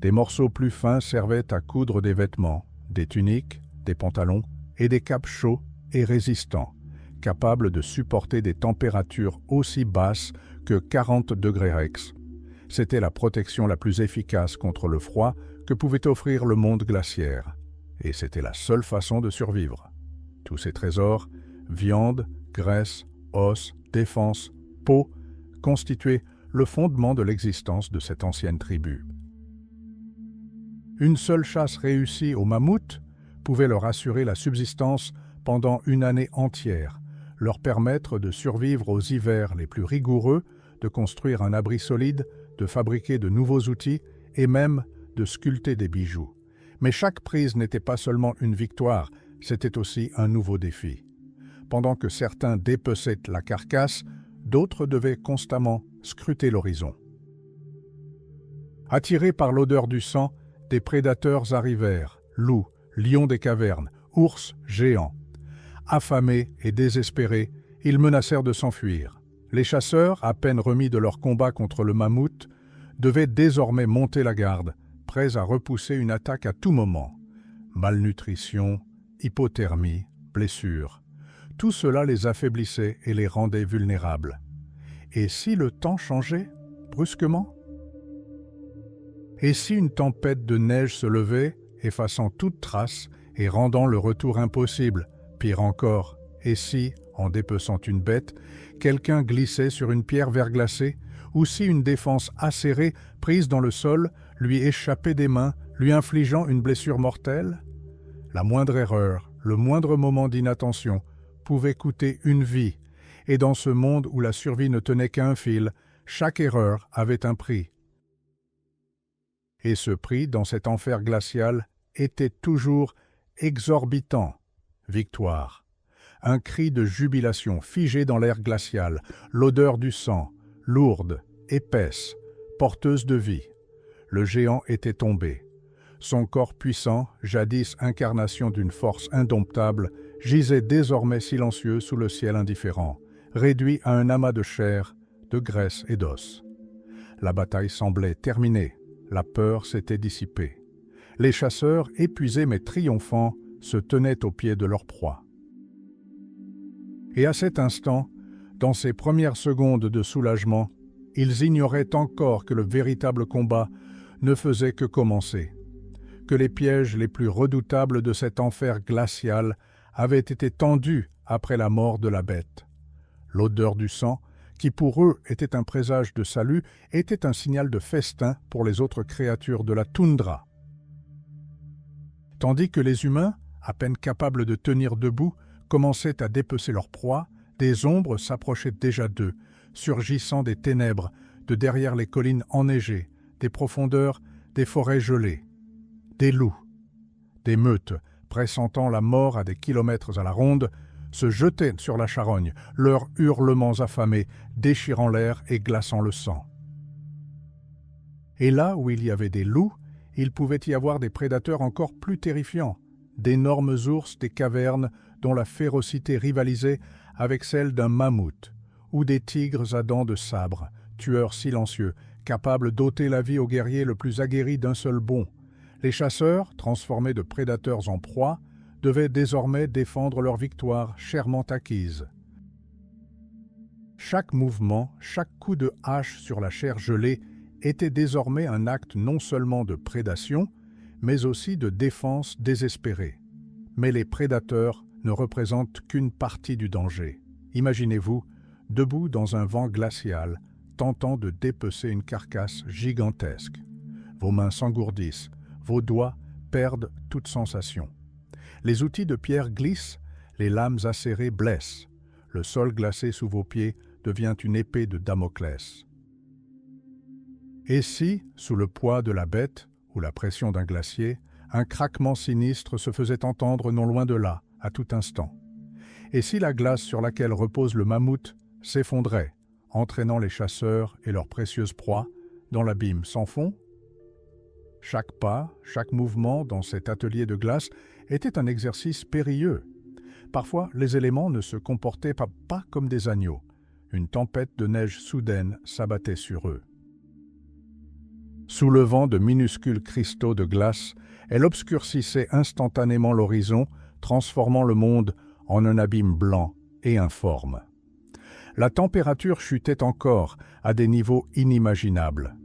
Des morceaux plus fins servaient à coudre des vêtements, des tuniques, des pantalons et des capes chauds et résistants, capables de supporter des températures aussi basses que 40 degrés Rex. C'était la protection la plus efficace contre le froid que pouvait offrir le monde glaciaire. Et c'était la seule façon de survivre. Tous ces trésors, viande, graisse, os, défense, peau, constituaient le fondement de l'existence de cette ancienne tribu. Une seule chasse réussie au mammouth pouvait leur assurer la subsistance pendant une année entière, leur permettre de survivre aux hivers les plus rigoureux, de construire un abri solide, de fabriquer de nouveaux outils et même de sculpter des bijoux. Mais chaque prise n'était pas seulement une victoire, c'était aussi un nouveau défi. Pendant que certains dépeçaient la carcasse, d'autres devaient constamment scruter l'horizon. Attirés par l'odeur du sang, des prédateurs arrivèrent, loups, lions des cavernes, ours géants. Affamés et désespérés, ils menacèrent de s'enfuir. Les chasseurs, à peine remis de leur combat contre le mammouth, devaient désormais monter la garde, prêts à repousser une attaque à tout moment. Malnutrition, hypothermie, blessures. Tout cela les affaiblissait et les rendait vulnérables. Et si le temps changeait, brusquement? Et si une tempête de neige se levait, effaçant toute trace et rendant le retour impossible? Pire encore, et si, en dépeçant une bête, quelqu'un glissait sur une pierre verglacée, ou si une défense acérée, prise dans le sol, lui échappait des mains, lui infligeant une blessure mortelle? La moindre erreur, le moindre moment d'inattention, pouvait coûter une vie, et dans ce monde où la survie ne tenait qu'à un fil, chaque erreur avait un prix. Et ce prix, dans cet enfer glacial, était toujours exorbitant. Victoire. Un cri de jubilation figé dans l'air glacial, l'odeur du sang, lourde, épaisse, porteuse de vie. Le géant était tombé. Son corps puissant, jadis incarnation d'une force indomptable, gisait désormais silencieux sous le ciel indifférent, réduit à un amas de chair, de graisse et d'os. La bataille semblait terminée, la peur s'était dissipée. Les chasseurs, épuisés mais triomphants, se tenaient au pied de leur proie. Et à cet instant, dans ces premières secondes de soulagement, ils ignoraient encore que le véritable combat ne faisait que commencer, que les pièges les plus redoutables de cet enfer glacial avaient été tendus après la mort de la bête. L'odeur du sang, qui pour eux était un présage de salut, était un signal de festin pour les autres créatures de la toundra. Tandis que les humains, à peine capables de tenir debout, commençaient à dépecer leur proie, des ombres s'approchaient déjà d'eux, surgissant des ténèbres, de derrière les collines enneigées, des profondeurs, des forêts gelées. Des loups, des meutes, pressentant la mort à des kilomètres à la ronde, se jetaient sur la charogne, leurs hurlements affamés, déchirant l'air et glaçant le sang. Et là où il y avait des loups, il pouvait y avoir des prédateurs encore plus terrifiants, d'énormes ours des cavernes dont la férocité rivalisait avec celle d'un mammouth, ou des tigres à dents de sabre, tueurs silencieux, capables d'ôter la vie au guerrier le plus aguerri d'un seul bond. Les chasseurs, transformés de prédateurs en proie, devaient désormais défendre leur victoire chèrement acquise. Chaque mouvement, chaque coup de hache sur la chair gelée était désormais un acte non seulement de prédation, mais aussi de défense désespérée. Mais les prédateurs ne représentent qu'une partie du danger. Imaginez-vous, debout dans un vent glacial, tentant de dépecer une carcasse gigantesque. Vos mains s'engourdissent, vos doigts perdent toute sensation. Les outils de pierre glissent, les lames acérées blessent. Le sol glacé sous vos pieds devient une épée de Damoclès. Et si, sous le poids de la bête ou la pression d'un glacier, un craquement sinistre se faisait entendre non loin de là, à tout instant? Et si la glace sur laquelle repose le mammouth s'effondrait, entraînant les chasseurs et leurs précieuses proies dans l'abîme sans fond? Chaque pas, chaque mouvement dans cet atelier de glace était un exercice périlleux. Parfois, les éléments ne se comportaient pas comme des agneaux. Une tempête de neige soudaine s'abattait sur eux. Soulevant de minuscules cristaux de glace, elle obscurcissait instantanément l'horizon, transformant le monde en un abîme blanc et informe. La température chutait encore à des niveaux inimaginables.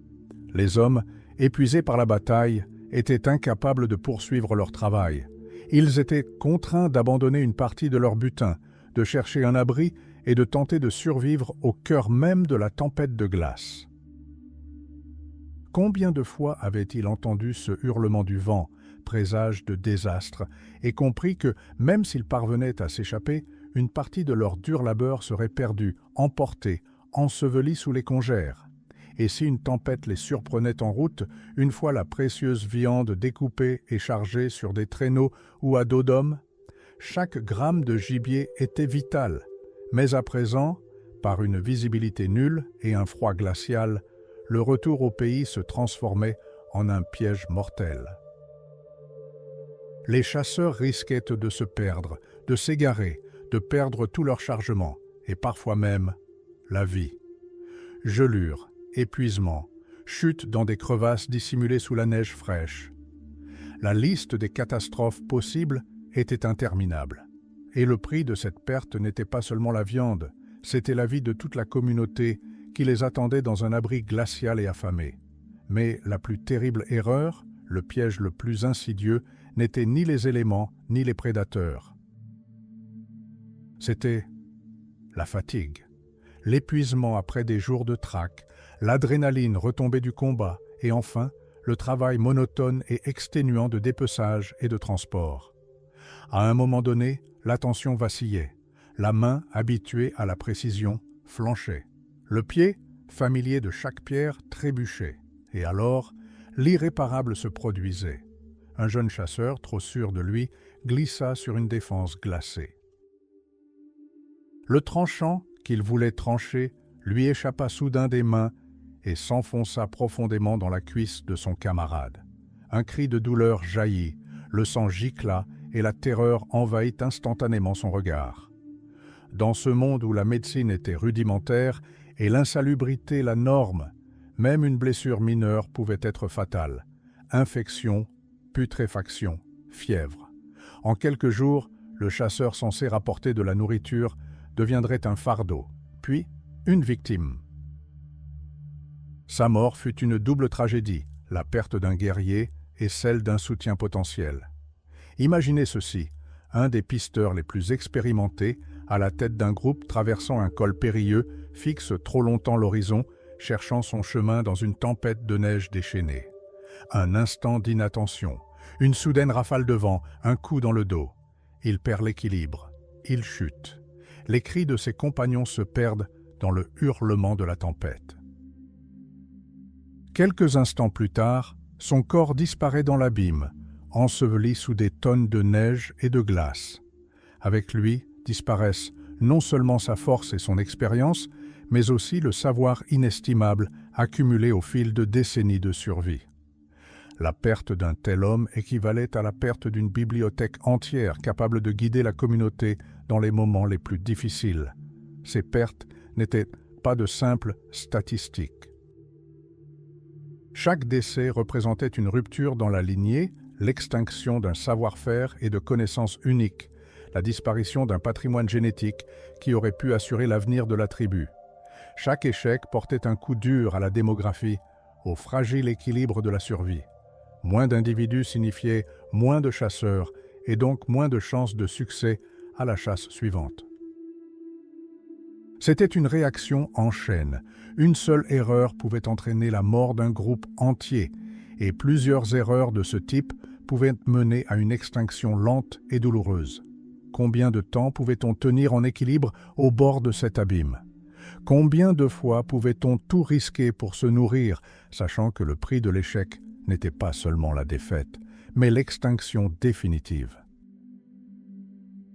Les hommes, épuisés par la bataille, étaient incapables de poursuivre leur travail. Ils étaient contraints d'abandonner une partie de leur butin, de chercher un abri et de tenter de survivre au cœur même de la tempête de glace. Combien de fois avait-il entendu ce hurlement du vent, présage de désastre, et compris que, même s'ils parvenaient à s'échapper, une partie de leur dur labeur serait perdue, emportée, ensevelie sous les congères. et si une tempête les surprenait en route, une fois la précieuse viande découpée et chargée sur des traîneaux ou à dos d'homme, chaque gramme de gibier était vital, mais à présent, par une visibilité nulle et un froid glacial, le retour au pays se transformait en un piège mortel. Les chasseurs risquaient de se perdre, de s'égarer, de perdre tout leur chargement, et parfois même la vie. Gelures, épuisement, chute dans des crevasses dissimulées sous la neige fraîche. La liste des catastrophes possibles était interminable. Et le prix de cette perte n'était pas seulement la viande, c'était la vie de toute la communauté qui les attendait dans un abri glacial et affamé. Mais la plus terrible erreur, le piège le plus insidieux, n'étaient ni les éléments ni les prédateurs. C'était la fatigue, l'épuisement après des jours de traque, l'adrénaline retombée du combat et enfin le travail monotone et exténuant de dépeçage et de transport. À un moment donné, l'attention vacillait, la main, habituée à la précision, flanchait, le pied, familier de chaque pierre, trébuchait, et alors l'irréparable se produisait. Un jeune chasseur, trop sûr de lui, glissa sur une défense glacée. Le tranchant qu'il voulait trancher lui échappa soudain des mains et s'enfonça profondément dans la cuisse de son camarade. Un cri de douleur jaillit, le sang gicla et la terreur envahit instantanément son regard. Dans ce monde où la médecine était rudimentaire et l'insalubrité la norme, même une blessure mineure pouvait être fatale. Infection, putréfaction, fièvre. En quelques jours, le chasseur censé rapporter de la nourriture deviendrait un fardeau, puis une victime. Sa mort fut une double tragédie, la perte d'un guerrier et celle d'un soutien potentiel. Imaginez ceci, un des pisteurs les plus expérimentés, à la tête d'un groupe traversant un col périlleux, fixe trop longtemps l'horizon, cherchant son chemin dans une tempête de neige déchaînée. Un instant d'inattention, une soudaine rafale de vent, un coup dans le dos. Il perd l'équilibre, il chute. Les cris de ses compagnons se perdent dans le hurlement de la tempête. Quelques instants plus tard, son corps disparaît dans l'abîme, enseveli sous des tonnes de neige et de glace. Avec lui disparaissent non seulement sa force et son expérience, mais aussi le savoir inestimable accumulé au fil de décennies de survie. La perte d'un tel homme équivalait à la perte d'une bibliothèque entière capable de guider la communauté dans les moments les plus difficiles. Ces pertes n'étaient pas de simples statistiques. Chaque décès représentait une rupture dans la lignée, l'extinction d'un savoir-faire et de connaissances uniques, la disparition d'un patrimoine génétique qui aurait pu assurer l'avenir de la tribu. Chaque échec portait un coup dur à la démographie, au fragile équilibre de la survie. Moins d'individus signifiait moins de chasseurs et donc moins de chances de succès à la chasse suivante. C'était une réaction en chaîne. Une seule erreur pouvait entraîner la mort d'un groupe entier, et plusieurs erreurs de ce type pouvaient mener à une extinction lente et douloureuse. Combien de temps pouvait-on tenir en équilibre au bord de cet abîme? Combien de fois pouvait-on tout risquer pour se nourrir, sachant que le prix de l'échec n'était pas seulement la défaite, mais l'extinction définitive?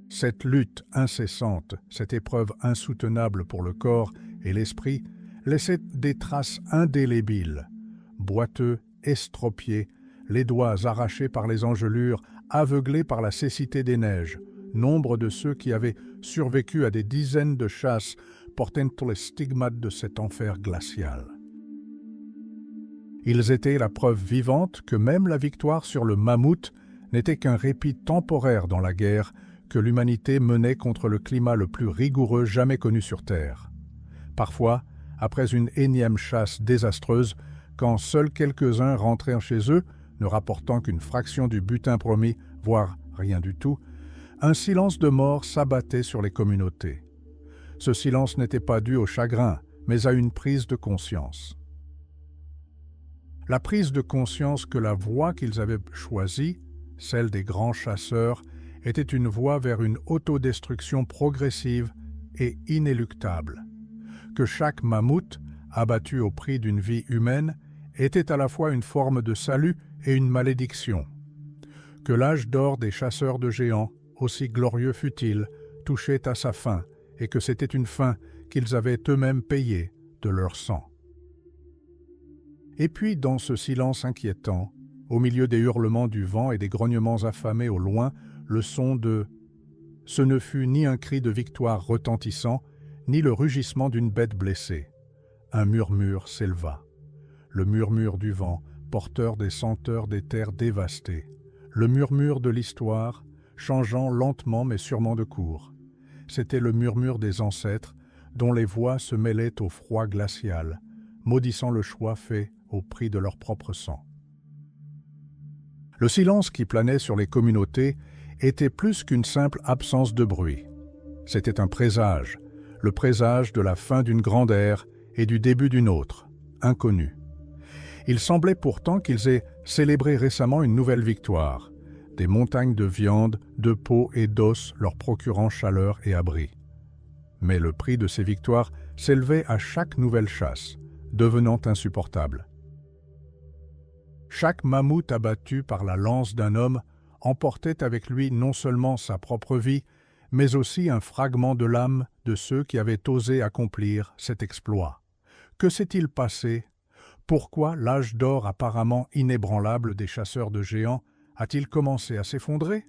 Cette lutte incessante, cette épreuve insoutenable pour le corps et l'esprit, laissait des traces indélébiles. Boiteux, estropiés, les doigts arrachés par les engelures, aveuglés par la cécité des neiges, nombre de ceux qui avaient survécu à des dizaines de chasses portaient tous les stigmates de cet enfer glacial. Ils étaient la preuve vivante que même la victoire sur le mammouth n'était qu'un répit temporaire dans la guerre que l'humanité menait contre le climat le plus rigoureux jamais connu sur Terre. Parfois, après une énième chasse désastreuse, quand seuls quelques-uns rentraient chez eux, ne rapportant qu'une fraction du butin promis, voire rien du tout, un silence de mort s'abattait sur les communautés. Ce silence n'était pas dû au chagrin, mais à une prise de conscience. La prise de conscience que la voie qu'ils avaient choisie, celle des grands chasseurs, était une voie vers une autodestruction progressive et inéluctable, que chaque mammouth abattu au prix d'une vie humaine, était à la fois une forme de salut et une malédiction. Que l'âge d'or des chasseurs de géants, aussi glorieux fût-il, touchait à sa fin, et que c'était une fin qu'ils avaient eux-mêmes payée de leur sang. Et puis, dans ce silence inquiétant, au milieu des hurlements du vent et des grognements affamés au loin, le son de « Ce ne fut ni un cri de victoire retentissant, ni le rugissement d'une bête blessée. Un murmure s'éleva. Le murmure du vent, porteur des senteurs des terres dévastées. Le murmure de l'histoire, changeant lentement mais sûrement de cours. C'était le murmure des ancêtres, dont les voix se mêlaient au froid glacial, maudissant le choix fait au prix de leur propre sang. Le silence qui planait sur les communautés était plus qu'une simple absence de bruit. C'était un présage, le présage de la fin d'une grande ère et du début d'une autre, inconnue. Il semblait pourtant qu'ils aient célébré récemment une nouvelle victoire, des montagnes de viande, de peau et d'os leur procurant chaleur et abri. Mais le prix de ces victoires s'élevait à chaque nouvelle chasse, devenant insupportable. Chaque mammouth abattu par la lance d'un homme emportait avec lui non seulement sa propre vie, mais aussi un fragment de l'âme de ceux qui avaient osé accomplir cet exploit. Que s'est-il passé? Pourquoi l'âge d'or apparemment inébranlable des chasseurs de géants a-t-il commencé à s'effondrer?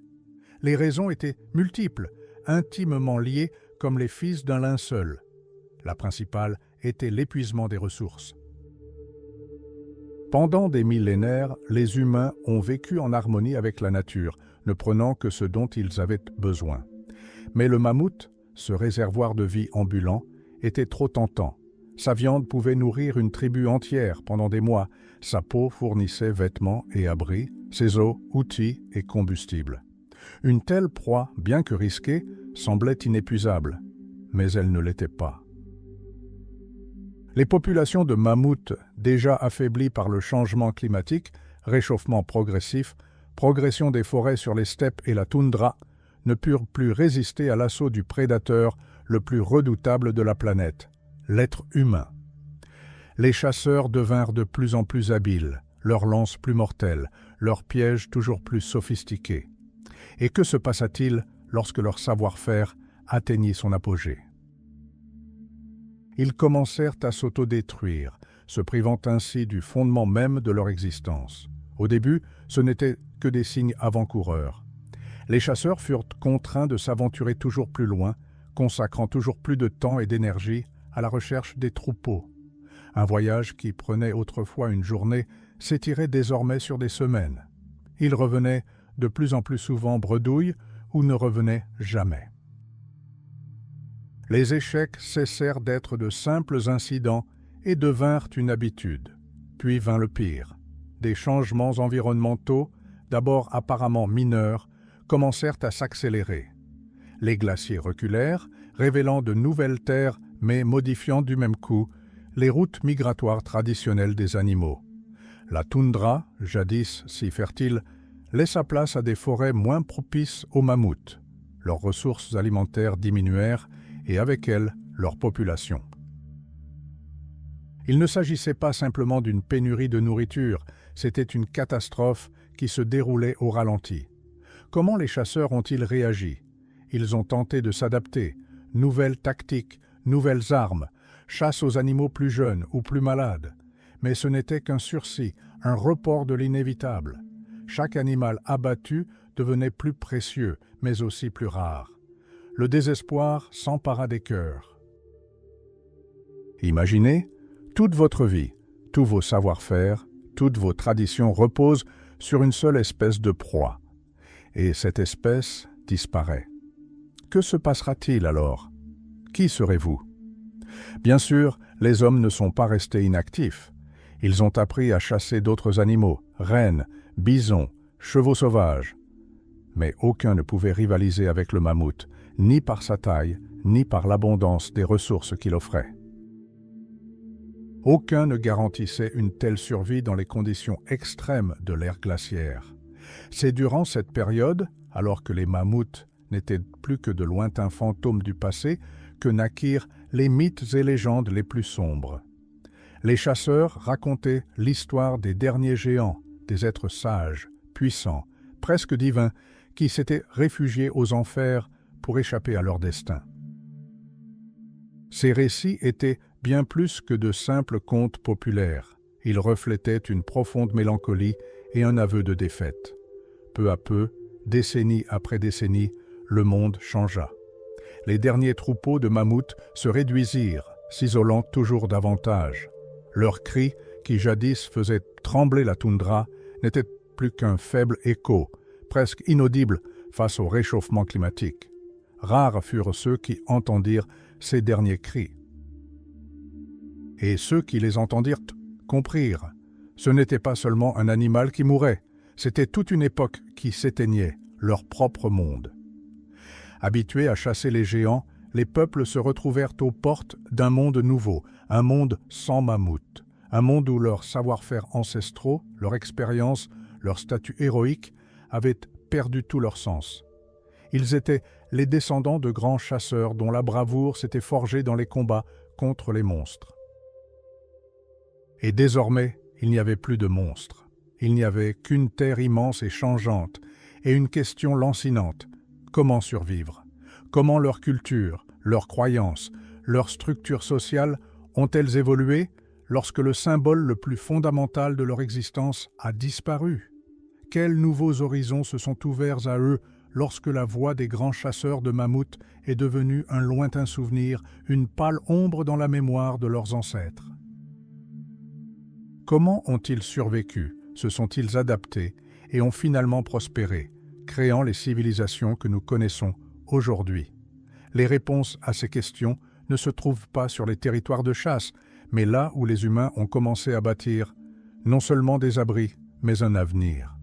Les raisons étaient multiples, intimement liées comme les fils d'un linceul. La principale était l'épuisement des ressources. Pendant des millénaires, les humains ont vécu en harmonie avec la nature, ne prenant que ce dont ils avaient besoin. Mais le mammouth, ce réservoir de vie ambulant, était trop tentant. Sa viande pouvait nourrir une tribu entière pendant des mois, sa peau fournissait vêtements et abris, ses os, outils et combustible. Une telle proie, bien que risquée, semblait inépuisable, mais elle ne l'était pas. Les populations de mammouths, déjà affaiblies par le changement climatique, réchauffement progressif, progression des forêts sur les steppes et la toundra, ne purent plus résister à l'assaut du prédateur le plus redoutable de la planète, l'être humain. Les chasseurs devinrent de plus en plus habiles, leurs lances plus mortelles, leurs pièges toujours plus sophistiqués. Et que se passa-t-il lorsque leur savoir-faire atteignit son apogée? Ils commencèrent à s'autodétruire, se privant ainsi du fondement même de leur existence. Au début, ce n'étaient que des signes avant-coureurs. Les chasseurs furent contraints de s'aventurer toujours plus loin, consacrant toujours plus de temps et d'énergie à la recherche des troupeaux. Un voyage qui prenait autrefois une journée s'étirait désormais sur des semaines. Ils revenaient de plus en plus souvent bredouilles ou ne revenaient jamais. Les échecs cessèrent d'être de simples incidents et devinrent une habitude. Puis vint le pire. Des changements environnementaux, d'abord apparemment mineurs, commencèrent à s'accélérer. Les glaciers reculèrent, révélant de nouvelles terres mais modifiant du même coup les routes migratoires traditionnelles des animaux. La toundra, jadis si fertile, laissa place à des forêts moins propices aux mammouths. Leurs ressources alimentaires diminuèrent et avec elles leur population. Il ne s'agissait pas simplement d'une pénurie de nourriture, c'était une catastrophe qui se déroulait au ralenti. Comment les chasseurs ont-ils réagi? Ils ont tenté de s'adapter, nouvelles tactiques, nouvelles armes, chasse aux animaux plus jeunes ou plus malades. Mais ce n'était qu'un sursis, un report de l'inévitable. Chaque animal abattu devenait plus précieux, mais aussi plus rare. Le désespoir s'empara des cœurs. Imaginez, toute votre vie, tous vos savoir-faire, toutes vos traditions reposent sur une seule espèce de proie. Et cette espèce disparaît. Que se passera-t-il alors? Qui serez-vous? Bien sûr, les hommes ne sont pas restés inactifs. Ils ont appris à chasser d'autres animaux, rennes, bisons, chevaux sauvages. Mais aucun ne pouvait rivaliser avec le mammouth, ni par sa taille, ni par l'abondance des ressources qu'il offrait. Aucun ne garantissait une telle survie dans les conditions extrêmes de l'ère glaciaire. C'est durant cette période, alors que les mammouths n'étaient plus que de lointains fantômes du passé, que naquirent les mythes et légendes les plus sombres. Les chasseurs racontaient l'histoire des derniers géants, des êtres sages, puissants, presque divins, qui s'étaient réfugiés aux enfers pour échapper à leur destin. Ces récits étaient bien plus que de simples contes populaires. Ils reflétaient une profonde mélancolie et un aveu de défaite. Peu à peu, décennie après décennie, le monde changea. Les derniers troupeaux de mammouths se réduisirent, s'isolant toujours davantage. Leurs cris, qui jadis faisaient trembler la toundra, n'étaient plus qu'un faible écho, presque inaudible face au réchauffement climatique. Rares furent ceux qui entendirent ces derniers cris. Et ceux qui les entendirent comprirent. Ce n'était pas seulement un animal qui mourait, c'était toute une époque qui s'éteignait, leur propre monde. Habitués à chasser les géants, les peuples se retrouvèrent aux portes d'un monde nouveau, un monde sans mammouth, un monde où leurs savoir-faire ancestraux, leur expérience, leur statut héroïque avaient perdu tout leur sens. Ils étaient les descendants de grands chasseurs dont la bravoure s'était forgée dans les combats contre les monstres. Et désormais, il n'y avait plus de monstres. Il n'y avait qu'une terre immense et changeante, et une question lancinante. Comment survivre? Comment leur culture, leurs croyances, leur structure sociale ont-elles évolué lorsque le symbole le plus fondamental de leur existence a disparu? Quels nouveaux horizons se sont ouverts à eux lorsque la voix des grands chasseurs de mammouths est devenue un lointain souvenir, une pâle ombre dans la mémoire de leurs ancêtres? Comment ont-ils survécu, se sont-ils adaptés et ont finalement prospéré, créant les civilisations que nous connaissons aujourd'hui? Les réponses à ces questions ne se trouvent pas sur les territoires de chasse, mais là où les humains ont commencé à bâtir non seulement des abris, mais un avenir.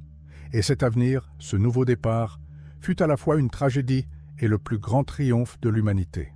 Et cet avenir, ce nouveau départ, fut à la fois une tragédie et le plus grand triomphe de l'humanité.